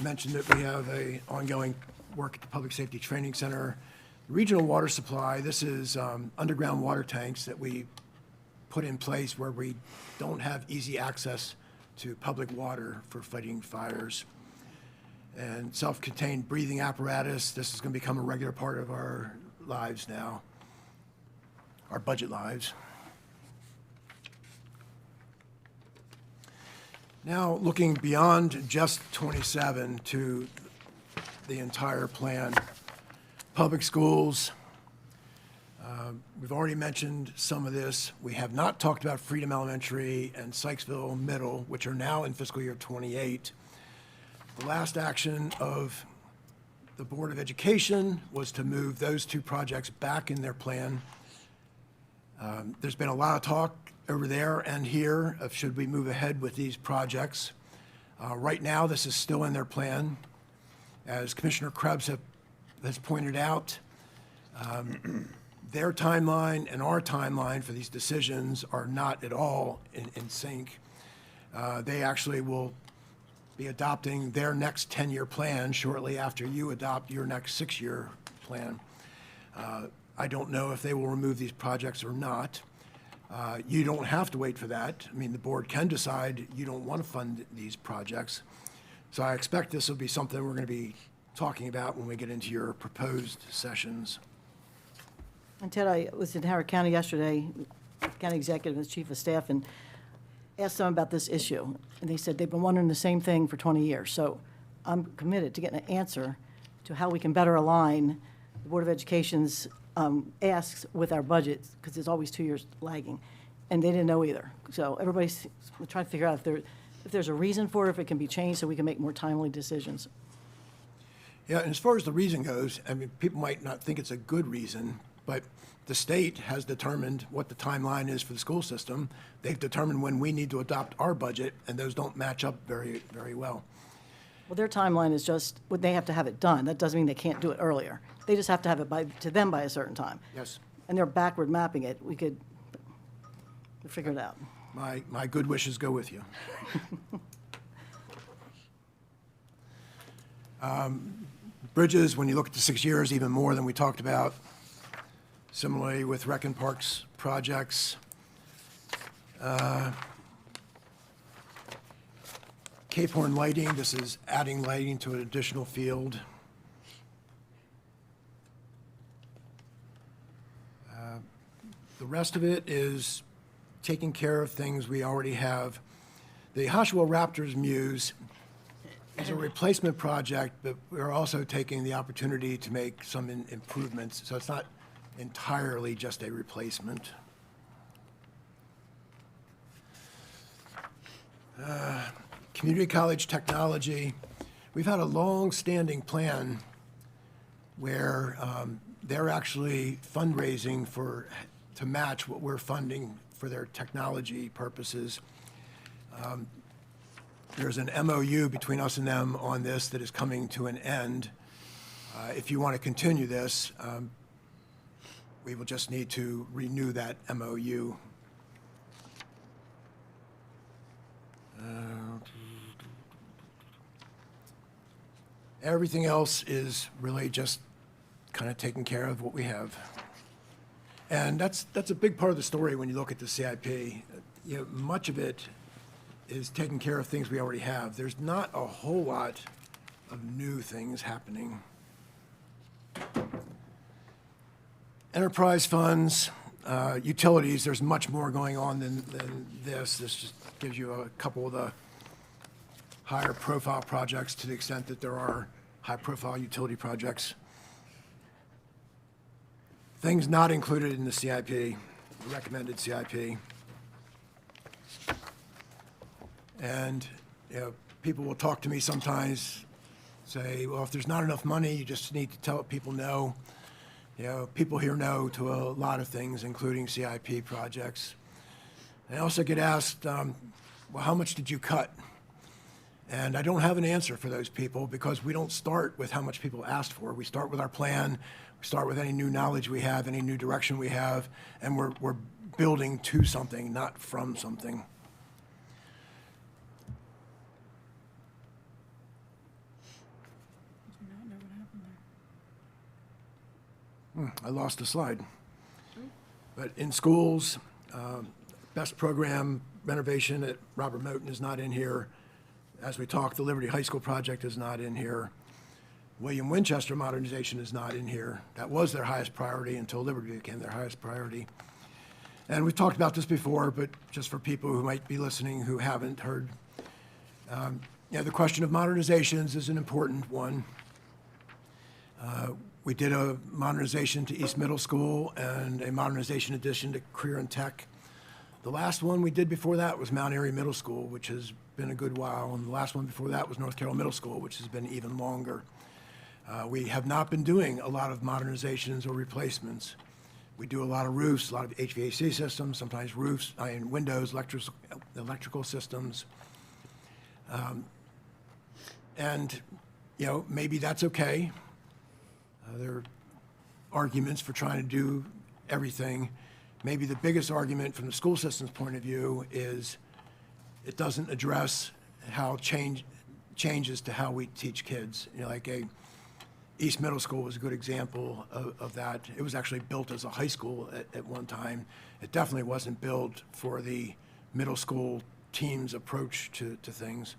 Mentioned that we have a ongoing work at the Public Safety Training Center. Regional water supply, this is underground water tanks that we put in place where we don't have easy access to public water for fighting fires. And self-contained breathing apparatus, this is going to become a regular part of our lives now, our budget lives. Now, looking beyond just 27 to the entire plan, public schools, we've already mentioned some of this. We have not talked about Freedom Elementary and Sykesville Middle, which are now in fiscal year 28. The last action of the Board of Education was to move those 2 projects back in their plan. There's been a lot of talk over there and here of should we move ahead with these projects. Right now, this is still in their plan. As Commissioner Krebs has pointed out, Their timeline and our timeline for these decisions are not at all in sync. They actually will be adopting their next 10-year plan shortly after you adopt your next 6-year plan. I don't know if they will remove these projects or not. You don't have to wait for that. I mean, the board can decide you don't want to fund these projects. So I expect this will be something we're going to be talking about when we get into your proposed sessions. And Ted, I was in Howard County yesterday, county executive and chief of staff, and asked them about this issue. And they said they've been wondering the same thing for 20 years. So I'm committed to getting an answer to how we can better align the Board of Education's asks with our budget, because there's always 2 years lagging. And they didn't know either. So everybody's trying to figure out if there's a reason for it, if it can be changed so we can make more timely decisions. Yeah, and as far as the reason goes, I mean, people might not think it's a good reason, but the state has determined what the timeline is for the school system. They've determined when we need to adopt our budget, and those don't match up very, very well. Well, their timeline is just, would they have to have it done? That doesn't mean they can't do it earlier. They just have to have it to them by a certain time. Yes, And they're backward mapping it. We could figure it out. my good wishes go with you. Bridges, when you look at the 6 years, even more than we talked about. Similarly with Rec and Parks projects. Cape Horn lighting, this is adding lighting to an additional field. The rest of it is taking care of things we already have. The Hoshawa Raptors Muse is a replacement project, but we're also taking the opportunity to make some improvements, so it's not entirely just a replacement. Community college technology, we've had a long-standing plan where they're actually fundraising to match what we're funding for their technology purposes. There's an MOU between us and them on this that is coming to an end. If you want to continue this, we will just need to renew that MOU. Everything else is really just kind of taking care of what we have. And that's a big part of the story when you look at the CIP. You know, much of it is taking care of things we already have. There's not a whole lot of new things happening. Enterprise funds, utilities, there's much more going on than this. This just gives you a couple of the higher profile projects to the extent that there are high profile utility projects. Things not included in the CIP, the recommended CIP. And, you know, people will talk to me sometimes, say, well, if there's not enough money, you just need to tell people no. You know, people here no to a lot of things, including CIP projects. I also get asked, well, how much did you cut? And I don't have an answer for those people because we don't start with how much people asked for. We start with our plan, we start with any new knowledge we have, any new direction we have, and we're building to something, not from something. I lost a slide. But in schools, best program renovation at Robert Moten is not in here. As we talk, the Liberty High School project is not in here. William Winchester modernization is not in here. That was their highest priority until Liberty became their highest priority. And we've talked about this before, but just for people who might be listening who haven't heard, the question of modernizations is an important one. We did a modernization to East Middle School and a modernization addition to Career and Tech. The last one we did before that was Mount Airy Middle School, which has been a good while, and the last one before that was North Carroll Middle School, which has been even longer. We have not been doing a lot of modernizations or replacements. We do a lot of roofs, a lot of HVAC systems, sometimes roofs, windows, electrical systems. And, maybe that's okay. arguments for trying to do everything. Maybe the biggest argument from the school system's point of view is it doesn't address how changes to how we teach kids. You know, like East Middle School was a good example of that. It was actually built as a high school at one time. It definitely wasn't built for the middle school team's approach to things.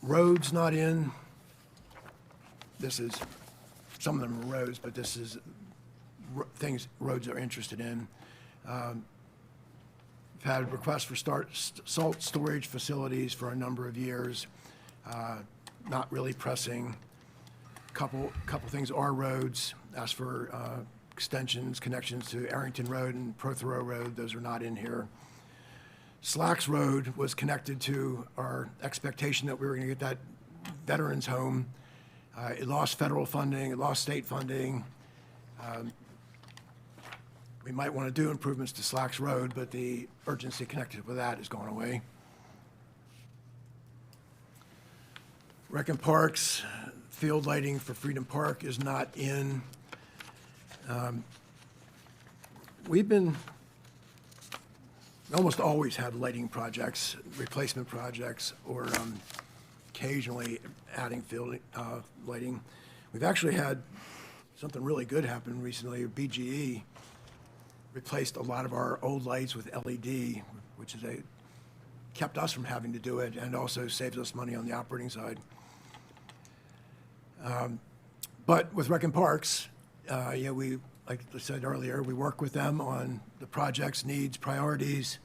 Roads not in. This is, some of them are roads, but this is things roads are interested in. We've had requests for salt storage facilities for a number of years. Not really pressing. Couple things are roads. Asked for extensions, connections to Arrington Road and Prothero Road. Those are not in here. Slacks Road was connected to our expectation that we were going to get that veterans home. It lost federal funding. It lost state funding. We might want to do improvements to Slacks Road, but the urgency connected with that is going away. Rec and Parks, field lighting for Freedom Park is not in. We've been, almost always have lighting projects, replacement projects, or occasionally adding field lighting. We've actually had something really good happen recently. BGE replaced a lot of our old lights with LED, which is kept us from having to do it and also saves us money on the operating side. But with Rec and Parks, we, like I said earlier, we work with them on the projects, needs, priorities.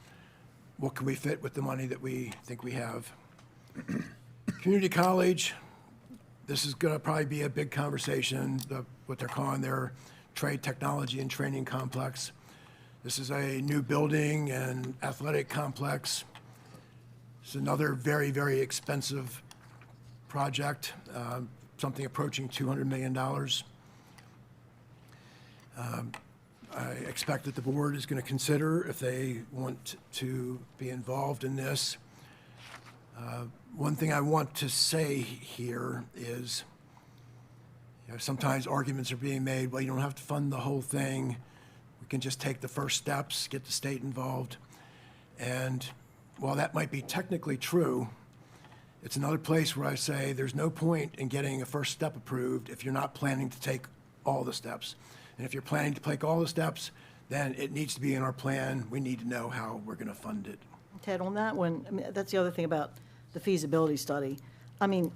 What can we fit with the money that we think we have? Community college, this is going to probably be a big conversation, what they're calling their trade technology and training complex. This is a new building and athletic complex. It's another very, very expensive project, something approaching $200 million. I expect that the board is going to consider if they want to be involved in this. One thing I want to say here is, sometimes arguments are being made, well, you don't have to fund the whole thing. We can just take the first steps, get the state involved. And while that might be technically true, it's another place where I say there's no point in getting a first step approved if you're not planning to take all the steps. And if you're planning to take all the steps, then it needs to be in our plan. We need to know how we're going to fund it. Ted, on that one, I mean, that's the other thing about the feasibility study. I mean,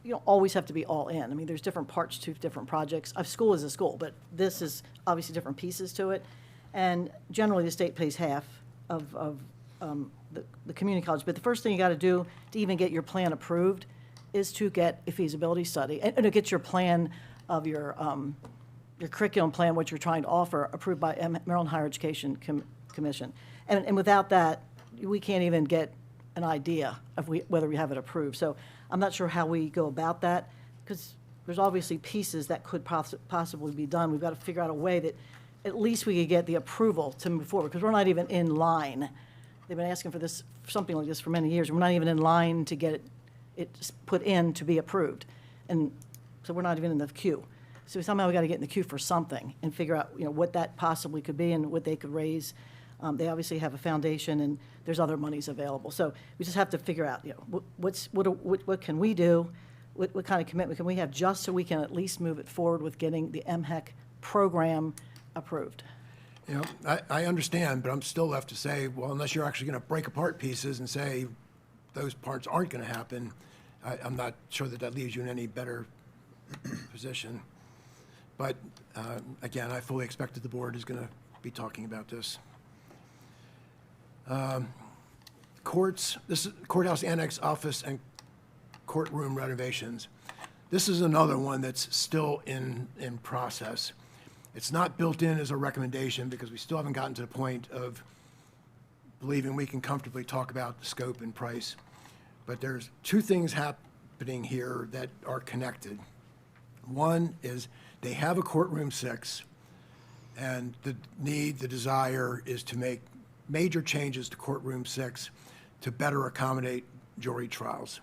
you don't always have to be all in. I mean, there's different parts to different projects. A school is a school, but this is obviously different pieces to it. And generally, the state pays half of the community college. But the first thing you got to do to even get your plan approved is to get a feasibility study and to get your plan of your curriculum plan, what you're trying to offer, approved by Maryland Higher Education Commission. And without that, we can't even get an idea of whether we have it approved. So I'm not sure how we go about that, because there's obviously pieces that could possibly be done. We've got to figure out a way that at least we could get the approval to move forward, because we're not even in line. They've been asking for this, something like this for many years. We're not even in line to get it put in to be approved. And so we're not even in the queue. So somehow we got to get in the queue for something and figure out, what that possibly could be and what they could raise. They obviously have a foundation, and there's other monies available. So we just have to figure out, what can we do? What kind of commitment can we have just so we can at least move it forward with getting the MHEC program approved? I understand, but I'm still left to say, well, unless you're actually going to break apart pieces and say those parts aren't going to happen, I'm not sure that leaves you in any better position. But again, I fully expect that the board is going to be talking about this. Courts, this is courthouse annex office and courtroom renovations. This is another one that's still in process. It's not built in as a recommendation because we still haven't gotten to the point of believing we can comfortably talk about the scope and price. But there's two things happening here that are connected. One is they have a courtroom 6, and the desire is to make major changes to courtroom 6 to better accommodate jury trials.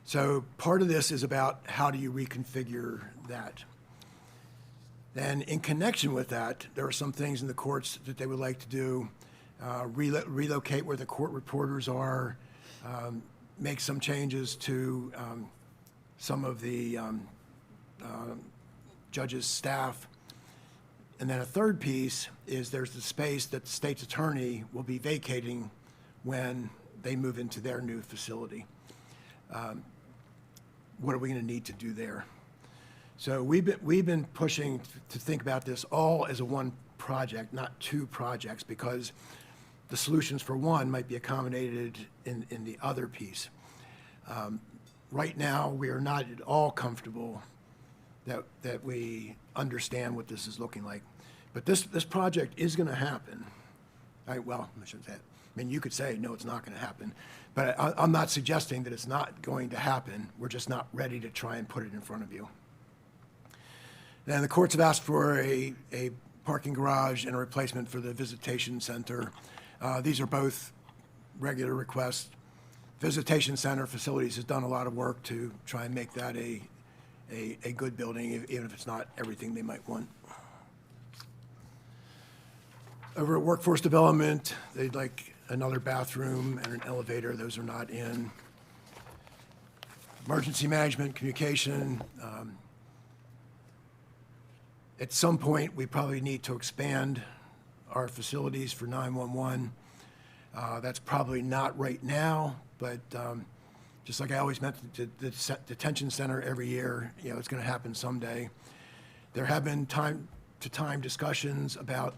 So part of this is about how do you reconfigure that. Then in connection with that, there are some things in the courts that they would like to do, relocate where the court reporters are, make some changes to some of the judges' staff. And then a third piece is there's the space that the state's attorney will be vacating when they move into their new facility. What are we going to need to do there? So we've been pushing to think about this all as a one project, not two projects, because the solutions for one might be accommodated in the other piece. Right now, we are not at all comfortable that we understand what this is looking like. But this project is going to happen. Well, I shouldn't say it. I mean, you could say, no, it's not going to happen. But I'm not suggesting that it's not going to happen. We're just not ready to try and put it in front of you. And the courts have asked for a parking garage and a replacement for the visitation center. These are both regular requests. Visitation Center Facilities has done a lot of work to try and make that a good building, even if it's not everything they might want. Over at Workforce Development, they'd like another bathroom and an elevator. Those are not in. Emergency Management, Communication. At some point, we probably need to expand our facilities for 911. That's probably not right now, but just like I always mentioned, the detention center every year, it's going to happen someday. There have been time-to-time discussions about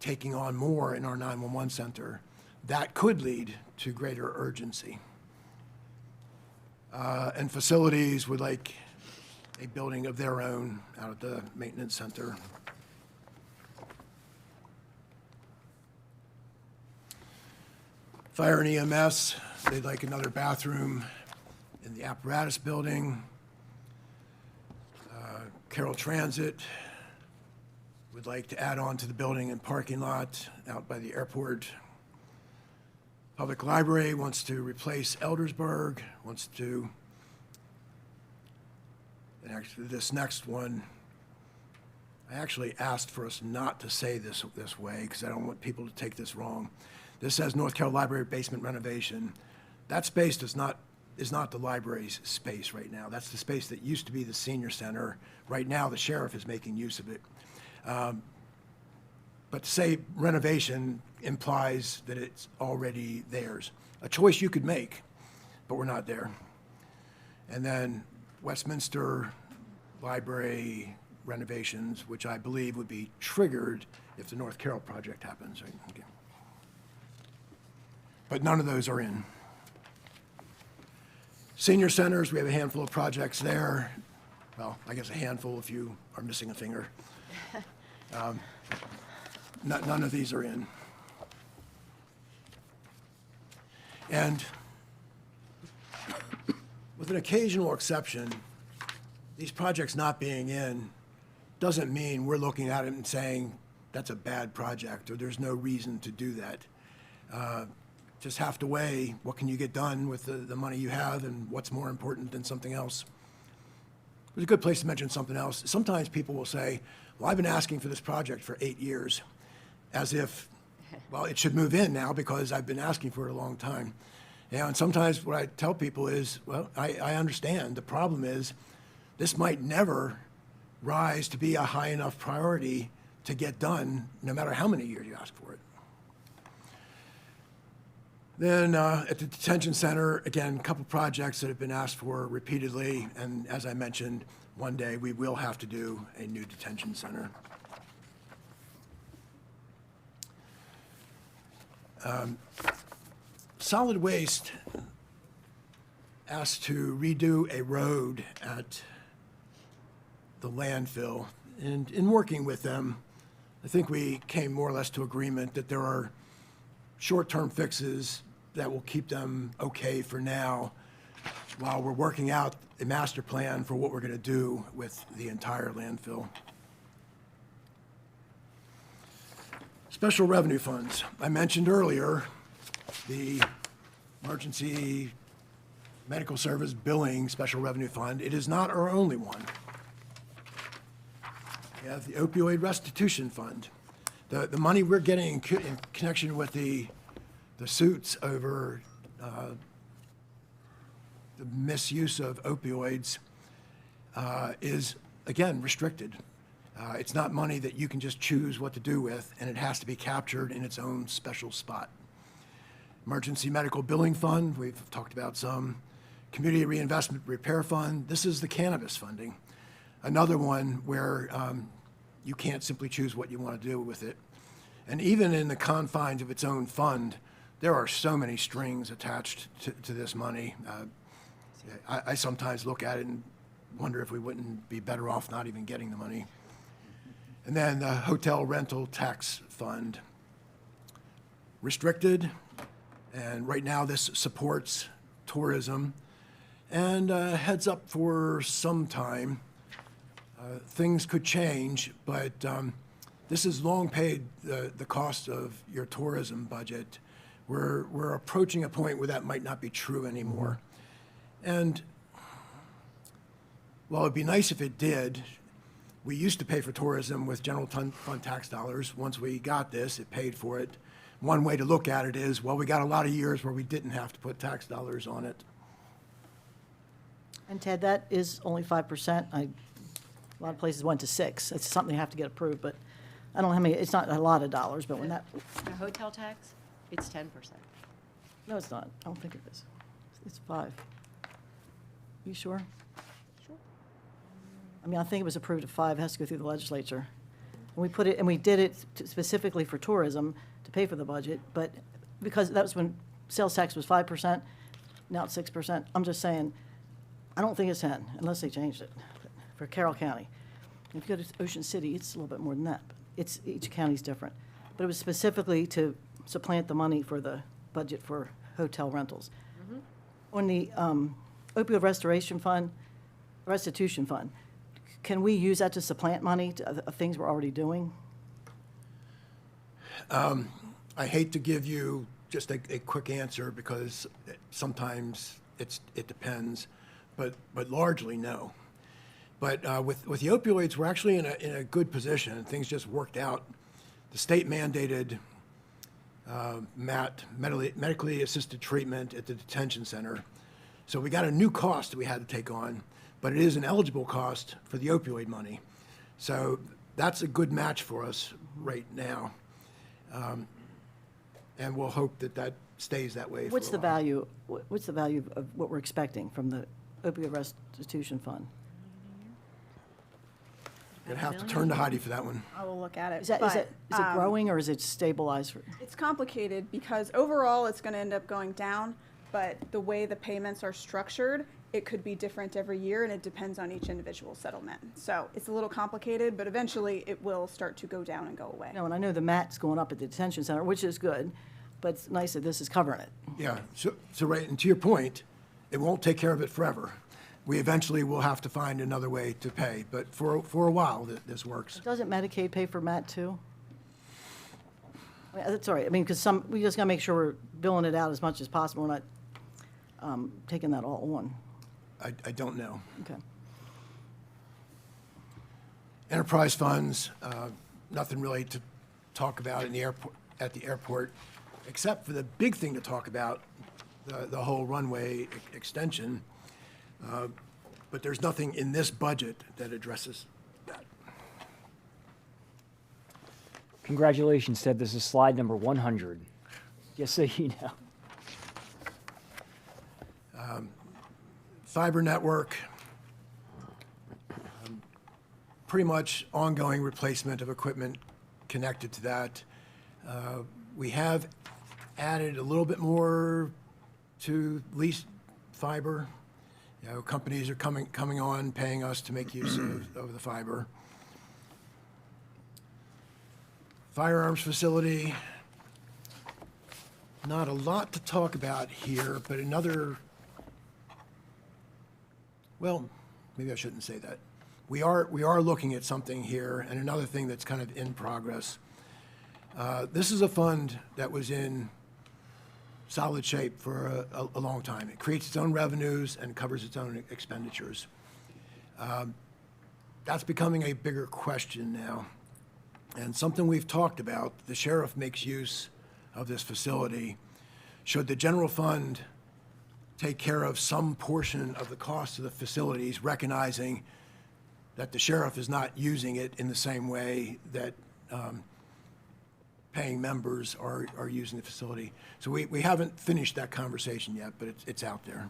taking on more in our 911 center. That could lead to greater urgency. And facilities would like a building of their own out at the maintenance center. Fire and EMS, they'd like another bathroom in the apparatus building. Carroll Transit would like to add on to the building and parking lot out by the airport. Public Library wants to replace Eldersburg, and actually this next one, I actually asked for us not to say this way because I don't want people to take this wrong. This says North Carroll Library basement renovation. That space is not the library's space right now. That's the space that used to be the senior center. Right now, the sheriff is making use of it. But to say renovation implies that it's already theirs. A choice you could make, but we're not there. And then Westminster Library renovations, which I believe would be triggered if the North Carroll project happens. Right? Okay. But none of those are in. Senior centers, we have a handful of projects there. Well, I guess a handful if you are missing a finger. None of these are in. And with an occasional exception, these projects not being in doesn't mean we're looking at it and saying that's a bad project or there's no reason to do that. Just have to weigh what can you get done with the money you have and what's more important than something else. It's a good place to mention something else. Sometimes people will say, well, I've been asking for this project for 8 years, as if, well, it should move in now because I've been asking for it a long time. And sometimes what I tell people is, well, I understand. The problem is this might never rise to be a high enough priority to get done, no matter how many years you ask for it. Then at the detention center, again, a couple projects that have been asked for repeatedly, and as I mentioned, one day we will have to do a new detention center. Solid Waste asked to redo a road at the landfill, and in working with them, I think we came more or less to agreement that there are short-term fixes that will keep them okay for now while we're working out a master plan for what we're going to do with the entire landfill. Special revenue funds. I mentioned earlier the emergency Medical Service Billing Special Revenue Fund. It is not our only one. We have the Opioid Restitution Fund. The money we're getting in connection with the suits over the misuse of opioids is, again, restricted. It's not money that you can just choose what to do with, and it has to be captured in its own special spot. Emergency Medical Billing Fund, we've talked about some. Community Reinvestment Repair Fund, this is the cannabis funding. Another one where you can't simply choose what you want to do with it. And even in the confines of its own fund, there are so many strings attached to this money. I sometimes look at it and wonder if we wouldn't be better off not even getting the money. And then the Hotel Rental Tax Fund. Restricted, and right now this supports tourism. And heads up for some time. Things could change, but this has long paid the cost of your tourism budget. We're approaching a point where that might not be true anymore. And while it'd be nice if it did, we used to pay for tourism with general fund tax dollars. Once we got this, it paid for it. One way to look at it is, well, we got a lot of years where we didn't have to put tax dollars on it. And Ted, that is only 5%. A lot of places went to 6. It's something you have to get approved, but I don't know how many, it's not a lot of dollars, but when that, The hotel tax, it's 10%. no, it's not. I don't think it is. It's 5. You sure? Sure. I mean, I think it was approved at 5, it has to go through the legislature. And we put it, and we did it specifically for tourism to pay for the budget, but because that was when sales tax was 5%, now it's 6%. I'm just saying, I don't think it's 10, unless they changed it for Carroll County. If you go to Ocean City, it's a little bit more than that. But it's, each county's different. But it was specifically to supplant the money for the budget for hotel rentals. On the opioid restitution fund, can we use that to supplant money to things we're already doing? I hate to give you just a quick answer because sometimes it depends, but largely no. But with the opioids, we're actually in a good position. Things just worked out. The state mandated MAT, medically assisted treatment at the detention center. So we got a new cost that we had to take on, but it is an eligible cost for the opioid money. So that's a good match for us right now. And we'll hope that that stays that way for a What's the while. value, what's the value of what we're expecting from the opioid restitution fund? Gonna have to turn to Heidi for that one. I will look at it. Is it growing or is it stabilized? It's complicated because overall it's going to end up going down, but the way the payments are structured, it could be different every year and it depends on each individual settlement. So it's a little complicated, but eventually it will start to go down and go away. No, and I know the MAT's going up at the detention center, which is good, but it's nice that this is covering it. Yeah, so right, and to your point, it won't take care of it forever. We eventually will have to find another way to pay, but for a while, this works. Doesn't Medicaid pay for MAT too? I mean, that's all right, I mean, because we just gotta make sure we're billing it out as much as possible, we're not taking that all on. I don't know. Okay. Enterprise funds, nothing really to talk about in the at the airport, except for the big thing to talk about, the whole runway extension. But there's nothing in this budget that addresses that. Congratulations, Ted. This is slide number 100. Just so you know. Fiber network, pretty much ongoing replacement of equipment connected to that. We have added a little bit more to lease fiber. You know, companies are coming on, paying us to make use of the fiber. Firearms facility, not a lot to talk about here, but well, maybe I shouldn't say that. We are looking at something here, and another thing that's kind of in progress. This is a fund that was in solid shape for a long time. It creates its own revenues and covers its own expenditures. That's becoming a bigger question now. And something we've talked about, the sheriff makes use of this facility. Should the general fund take care of some portion of the cost of the facilities, recognizing that the sheriff is not using it in the same way that paying members are using the facility. So we haven't finished that conversation yet, but it's out there.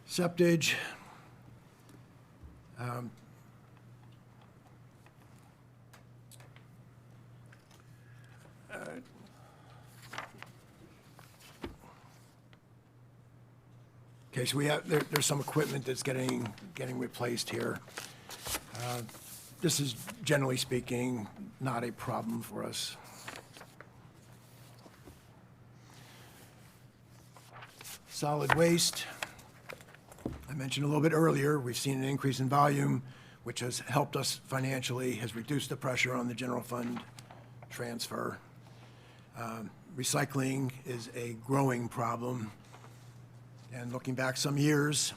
Septage. Okay, so we have, there's some equipment that's getting replaced here. This is, generally speaking, not a problem for us. Solid waste. I mentioned a little bit earlier, we've seen an increase in volume, which has helped us financially, has reduced the pressure on the general fund transfer. Recycling is a growing problem. And looking back some years,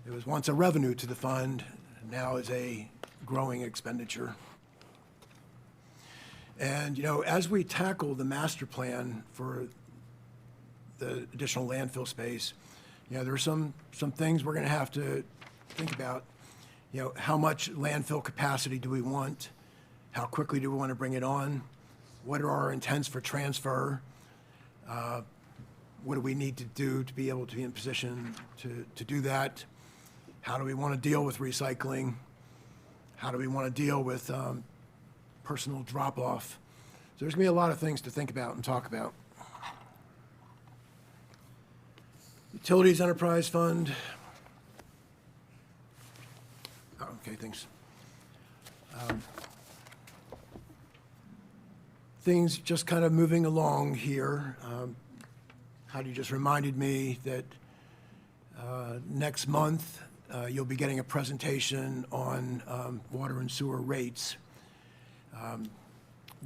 it was once a revenue to the fund, now is a growing expenditure. And, you know, as we tackle the master plan for the additional landfill space, you know, there are some things we're gonna have to think about. You know, how much landfill capacity do we want? How quickly do we want to bring it on? What are our intents for transfer? What do we need to do to be able to be in position to do that? How do we want to deal with recycling? How do we want to deal with personal drop-off? So there's going to be a lot of things to think about and talk about. Utilities Enterprise Fund. Oh, okay, thanks. Things just kind of moving along here. Heidi just reminded me that next month, you'll be getting a presentation on water and sewer rates.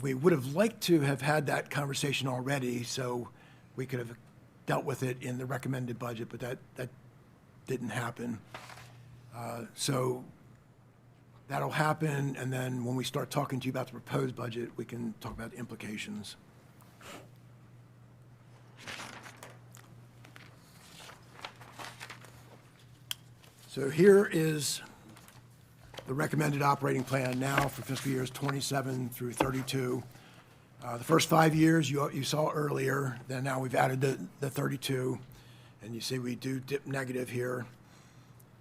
We would have liked to have had that conversation already, so we could have dealt with it in the recommended budget, but that didn't happen. So that'll happen, and then when we start talking to you about the proposed budget, we can talk about the implications. So here is the recommended operating plan now for fiscal years 27 through 32. The first 5 years you saw earlier, then now we've added the 32, and you see we do dip negative here.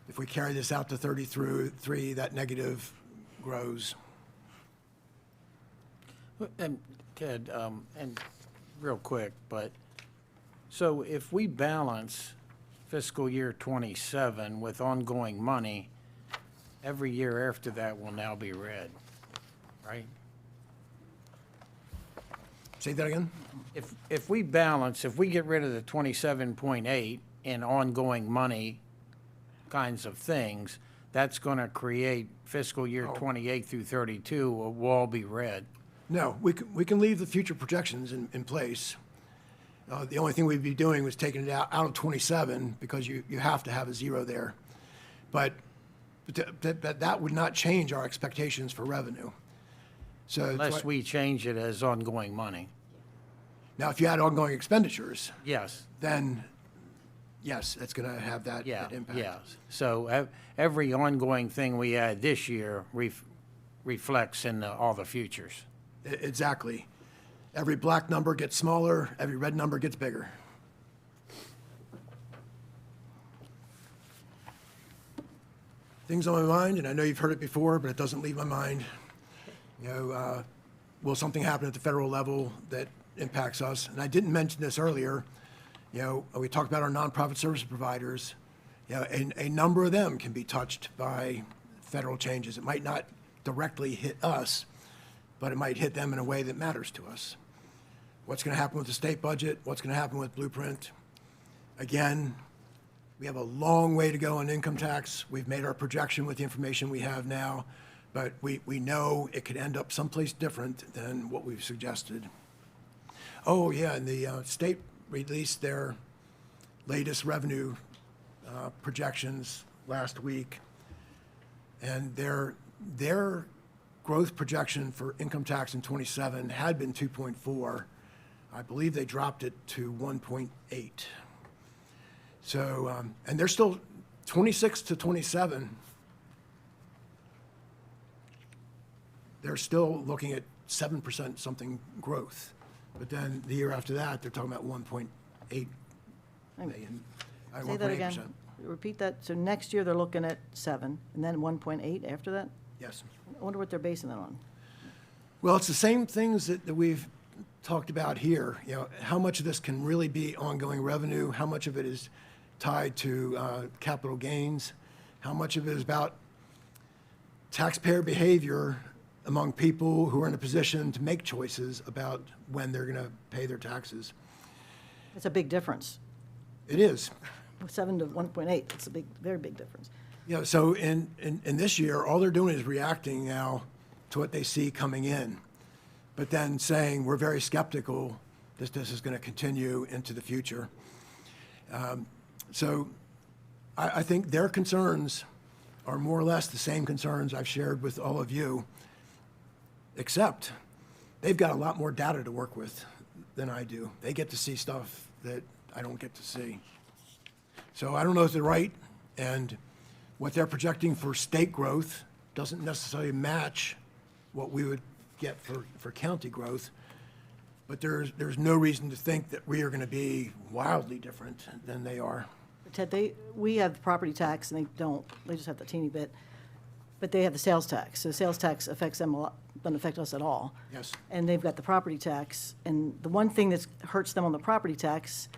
If we carry this out to 33, that negative grows. And Ted, and real quick, but, so if we balance fiscal year 27 with ongoing money, every year after that will now be red, right? Say that again? If we balance, if we get rid of the 27.8 in ongoing money kinds of things, that's going to create fiscal year 28 through 32 will all be red. No, we can leave the future projections in place. The only thing we'd be doing was taking it out of 27 because you have to have a zero there. But that would not change our expectations for revenue. So that's Unless why- we change it as ongoing money. Now, if you add ongoing expenditures, Yes, then yes, it's going to have that impact. yes. So every ongoing thing we add this year reflects in all the futures. Exactly. Every black number gets smaller, every red number gets bigger. Things on my mind, and I know you've heard it before, but it doesn't leave my mind. You know, will something happen at the federal level that impacts us? And I didn't mention this earlier. You know, we talked about our nonprofit service providers. You know, a number of them can be touched by federal changes. It might not directly hit us, but it might hit them in a way that matters to us. What's going to happen with the state budget? What's going to happen with Blueprint? Again, we have a long way to go on income tax. We've made our projection with the information we have now. But we know it could end up someplace different than what we've suggested. Oh, yeah, and the state released their latest revenue projections last week. And their growth projection for income tax in '27 had been 2.4. I believe they dropped it to 1.8. So, and they're still 26 to 27. They're still looking at 7% something growth. But then the year after that, they're talking about 1.8 million. Say that again. Repeat that. So next year, they're looking at 7, and then 1.8 after that? Yes. I wonder what they're basing that on. Well, it's the same things that we've talked about here. You know, how much of this can really be ongoing revenue? How much of it is tied to capital gains? How much of it is about taxpayer behavior among people who are in a position to make choices about when they're going to pay their taxes? It's a big difference. It is. 7 to 1.8, it's a big, very big difference. You know, so in this year, all they're doing is reacting now to what they see coming in, but then saying we're very skeptical that this is going to continue into the future. So I think their concerns are more or less the same concerns I've shared with all of you, except they've got a lot more data to work with than I do. They get to see stuff that I don't get to see. So I don't know if they're right, and what they're projecting for state growth doesn't necessarily match what we would get for county growth, but there's no reason to think that we are going to be wildly different than they are. Ted, we have property tax, and they don't. They just have the teeny bit. But they have the sales tax. So sales tax affects them a lot, doesn't affect us at all. Yes. And they've got the property tax. And the one thing that hurts them on the property tax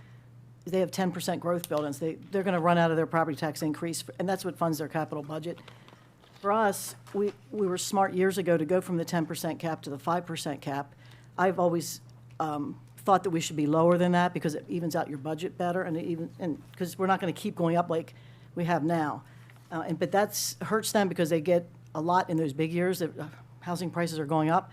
is they have 10% growth buildings. They're going to run out of their property tax increase, and that's what funds their capital budget. For us, we were smart years ago to go from the 10% cap to the 5% cap. I've always thought that we should be lower than that because it evens out your budget better, and because we're not going to keep going up like we have now. But that's hurts them because they get a lot in those big years that housing prices are going up,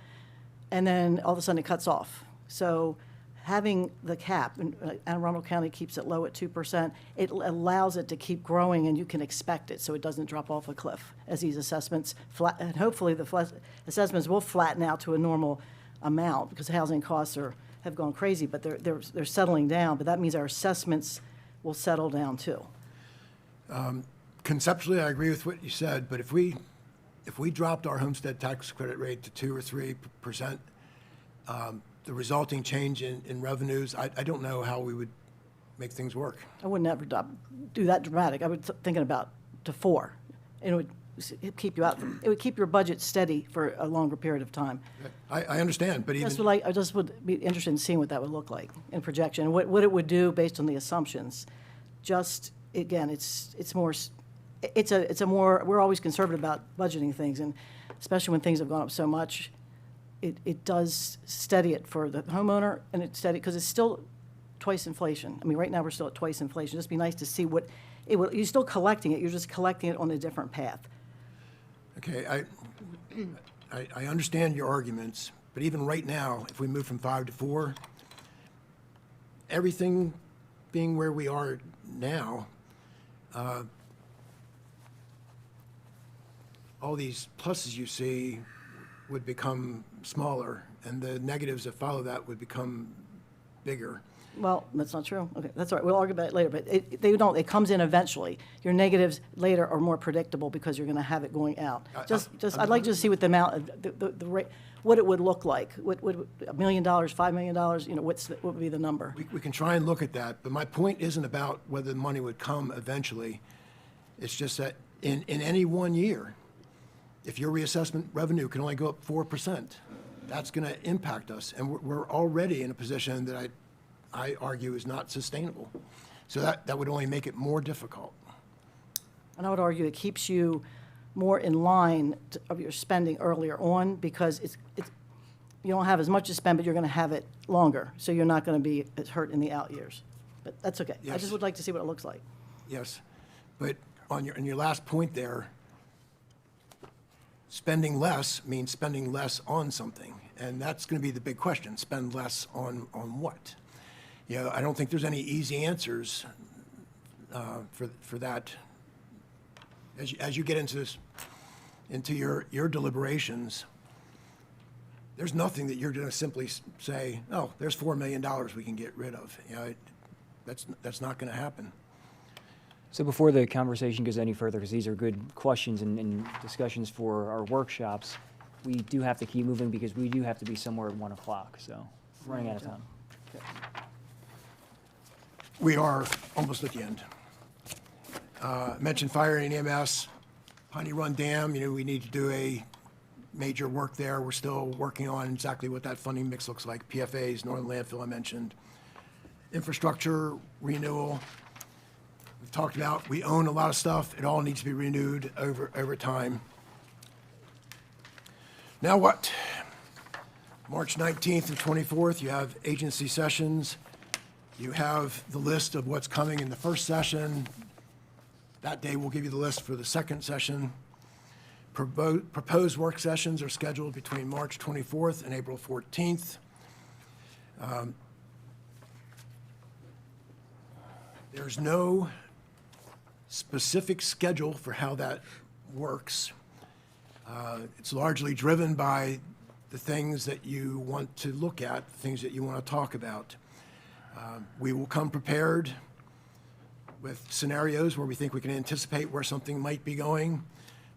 and then all of a sudden it cuts off. So having the cap, and Anne Arundel County keeps it low at 2%, it allows it to keep growing, and you can expect it so it doesn't drop off a cliff as these assessments flat, and hopefully the assessments will flatten out to a normal amount because housing costs have gone crazy, but they're settling down. But that means our assessments will settle down too. Conceptually, I agree with what you said, but if we dropped our homestead tax credit rate to 2 or 3%, the resulting change in revenues, I don't know how we would make things work. I would never do that dramatic. I would thinking about to 4, and it would keep you out. It would keep your budget steady for a longer period of time. I understand, but even... I just would be interested in seeing what that would look like in projection, and what it would do based on the assumptions. Just, again, it's more, we're always conservative about budgeting things, and especially when things have gone up so much, it does steady it for the homeowner, and it's steady, because it's still twice inflation. I mean, right now, we're still at twice inflation. It'd just be nice to see what, you're still collecting it, you're just collecting it on a different path. Okay, I understand your arguments, but even right now, if we move from 5 to 4, everything being where we are now, all these pluses you see would become smaller, and the negatives that follow that would become bigger. Well, that's not true. Okay, that's all right. We'll argue about it later, but it comes in eventually. Your negatives later are more predictable because you're going to have it going out. I'd like to see what the amount, the rate, what it would look like. What $1 million, $5 million, what would be the number? We can try and look at that, but my point isn't about whether the money would come eventually. It's just that in any one year, if your reassessment revenue can only go up 4%, that's going to impact us. And we're already in a position that I argue is not sustainable. So that would only make it more difficult. And I would argue it keeps you more in line of your spending earlier on, because you don't have as much to spend, but you're going to have it longer. So you're not going to be as hurt in the out years. But that's okay. I Yes. just would like to see what it looks like. Yes, but on your last point there, spending less means spending less on something, and that's going to be the big question, spend less on what? You know, I don't think there's any easy answers for that. As you get into this, into your deliberations, there's nothing that you're going to simply say, oh, there's $4 million we can get rid of. You know, that's not going to happen. So before the conversation goes any further, because these are good questions and discussions for our workshops, we do have to keep moving because we do have to be somewhere at 1 o'clock, so running out of time. We are almost at the end. Mentioned fire and EMS, Piney Run Dam, you know, we need to do a major work there. We're still working on exactly what that funding mix looks like. PFAs, Northern Landfill I mentioned. Infrastructure renewal. We've talked about, we own a lot of stuff. It all needs to be renewed over time. Now what? March 19th and 24th, you have agency sessions. You have the list of what's coming in the first session. That day, we'll give you the list for the second session. Proposed work sessions are scheduled between March 24th and April 14th. There's no specific schedule for how that works. It's largely driven by the things that you want to look at, the things that you want to talk about. We will come prepared with scenarios where we think we can anticipate where something might be going.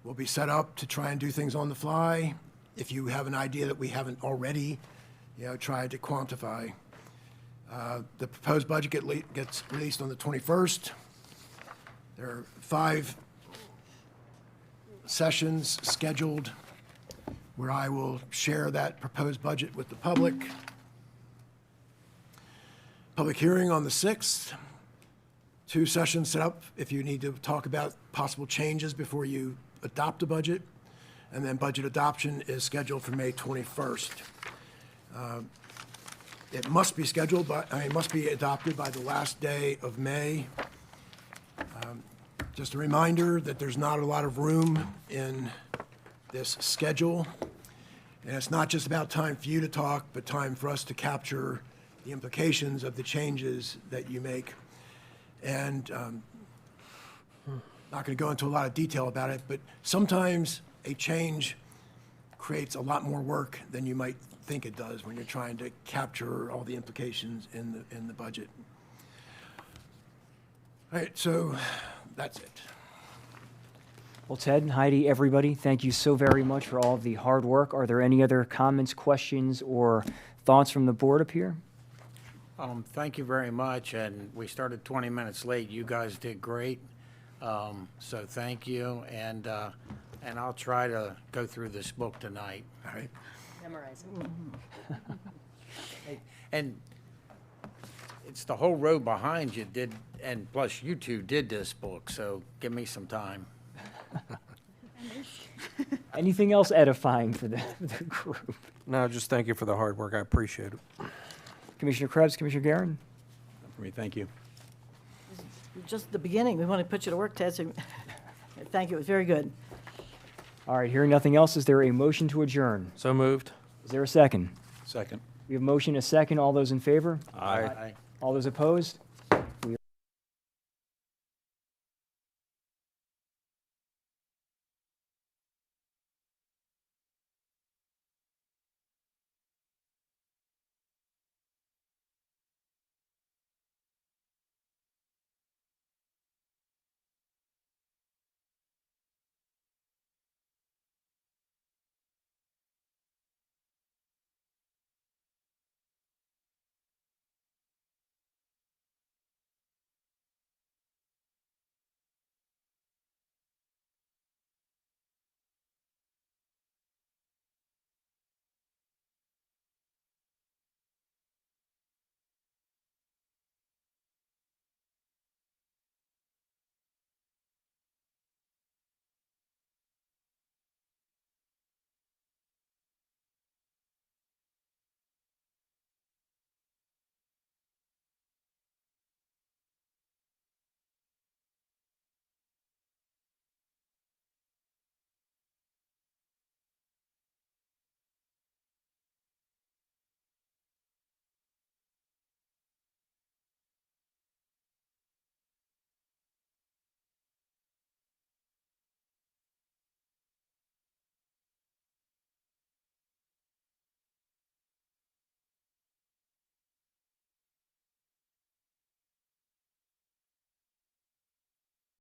We'll be set up to try and do things on the fly. If you have an idea that we haven't already, you know, tried to quantify. The proposed budget gets released on the 21st. There are 5 sessions scheduled where I will share that proposed budget with the public. Public hearing on the 6th. 2 sessions set up if you need to talk about possible changes before you adopt a budget. And then budget adoption is scheduled for May 21st. It must be scheduled by, it must be adopted by the last day of May. Just a reminder that there's not a lot of room in this schedule. And it's not just about time for you to talk, but time for us to capture the implications of the changes that you make. And not going to go into a lot of detail about it, but sometimes a change creates a lot more work than you might think it does when you're trying to capture all the implications in the budget. All right, so that's it. Well, Ted, Heidi, everybody, thank you so very much for all of the hard work. Are there any other comments, questions, or thoughts from the board up here? Thank you very much, and we started 20 minutes late. You guys did great, so thank you, and I'll try to go through this book tonight. All right. Memorize it. And it's the whole row behind you did, and plus you two did this book, so give me some time. Anything else edifying for the group? No, just thank you for the hard work. I appreciate it. Commissioner Krebs, Commissioner Guerin? For me, thank you. Just the beginning, we want to put you to work, Ted, so thank you, it was very good. All right, hearing nothing else, is there a motion to adjourn? So moved. Is there a second? Second. We have a motion, a second. All those in favor? Aye. Aye. All those opposed?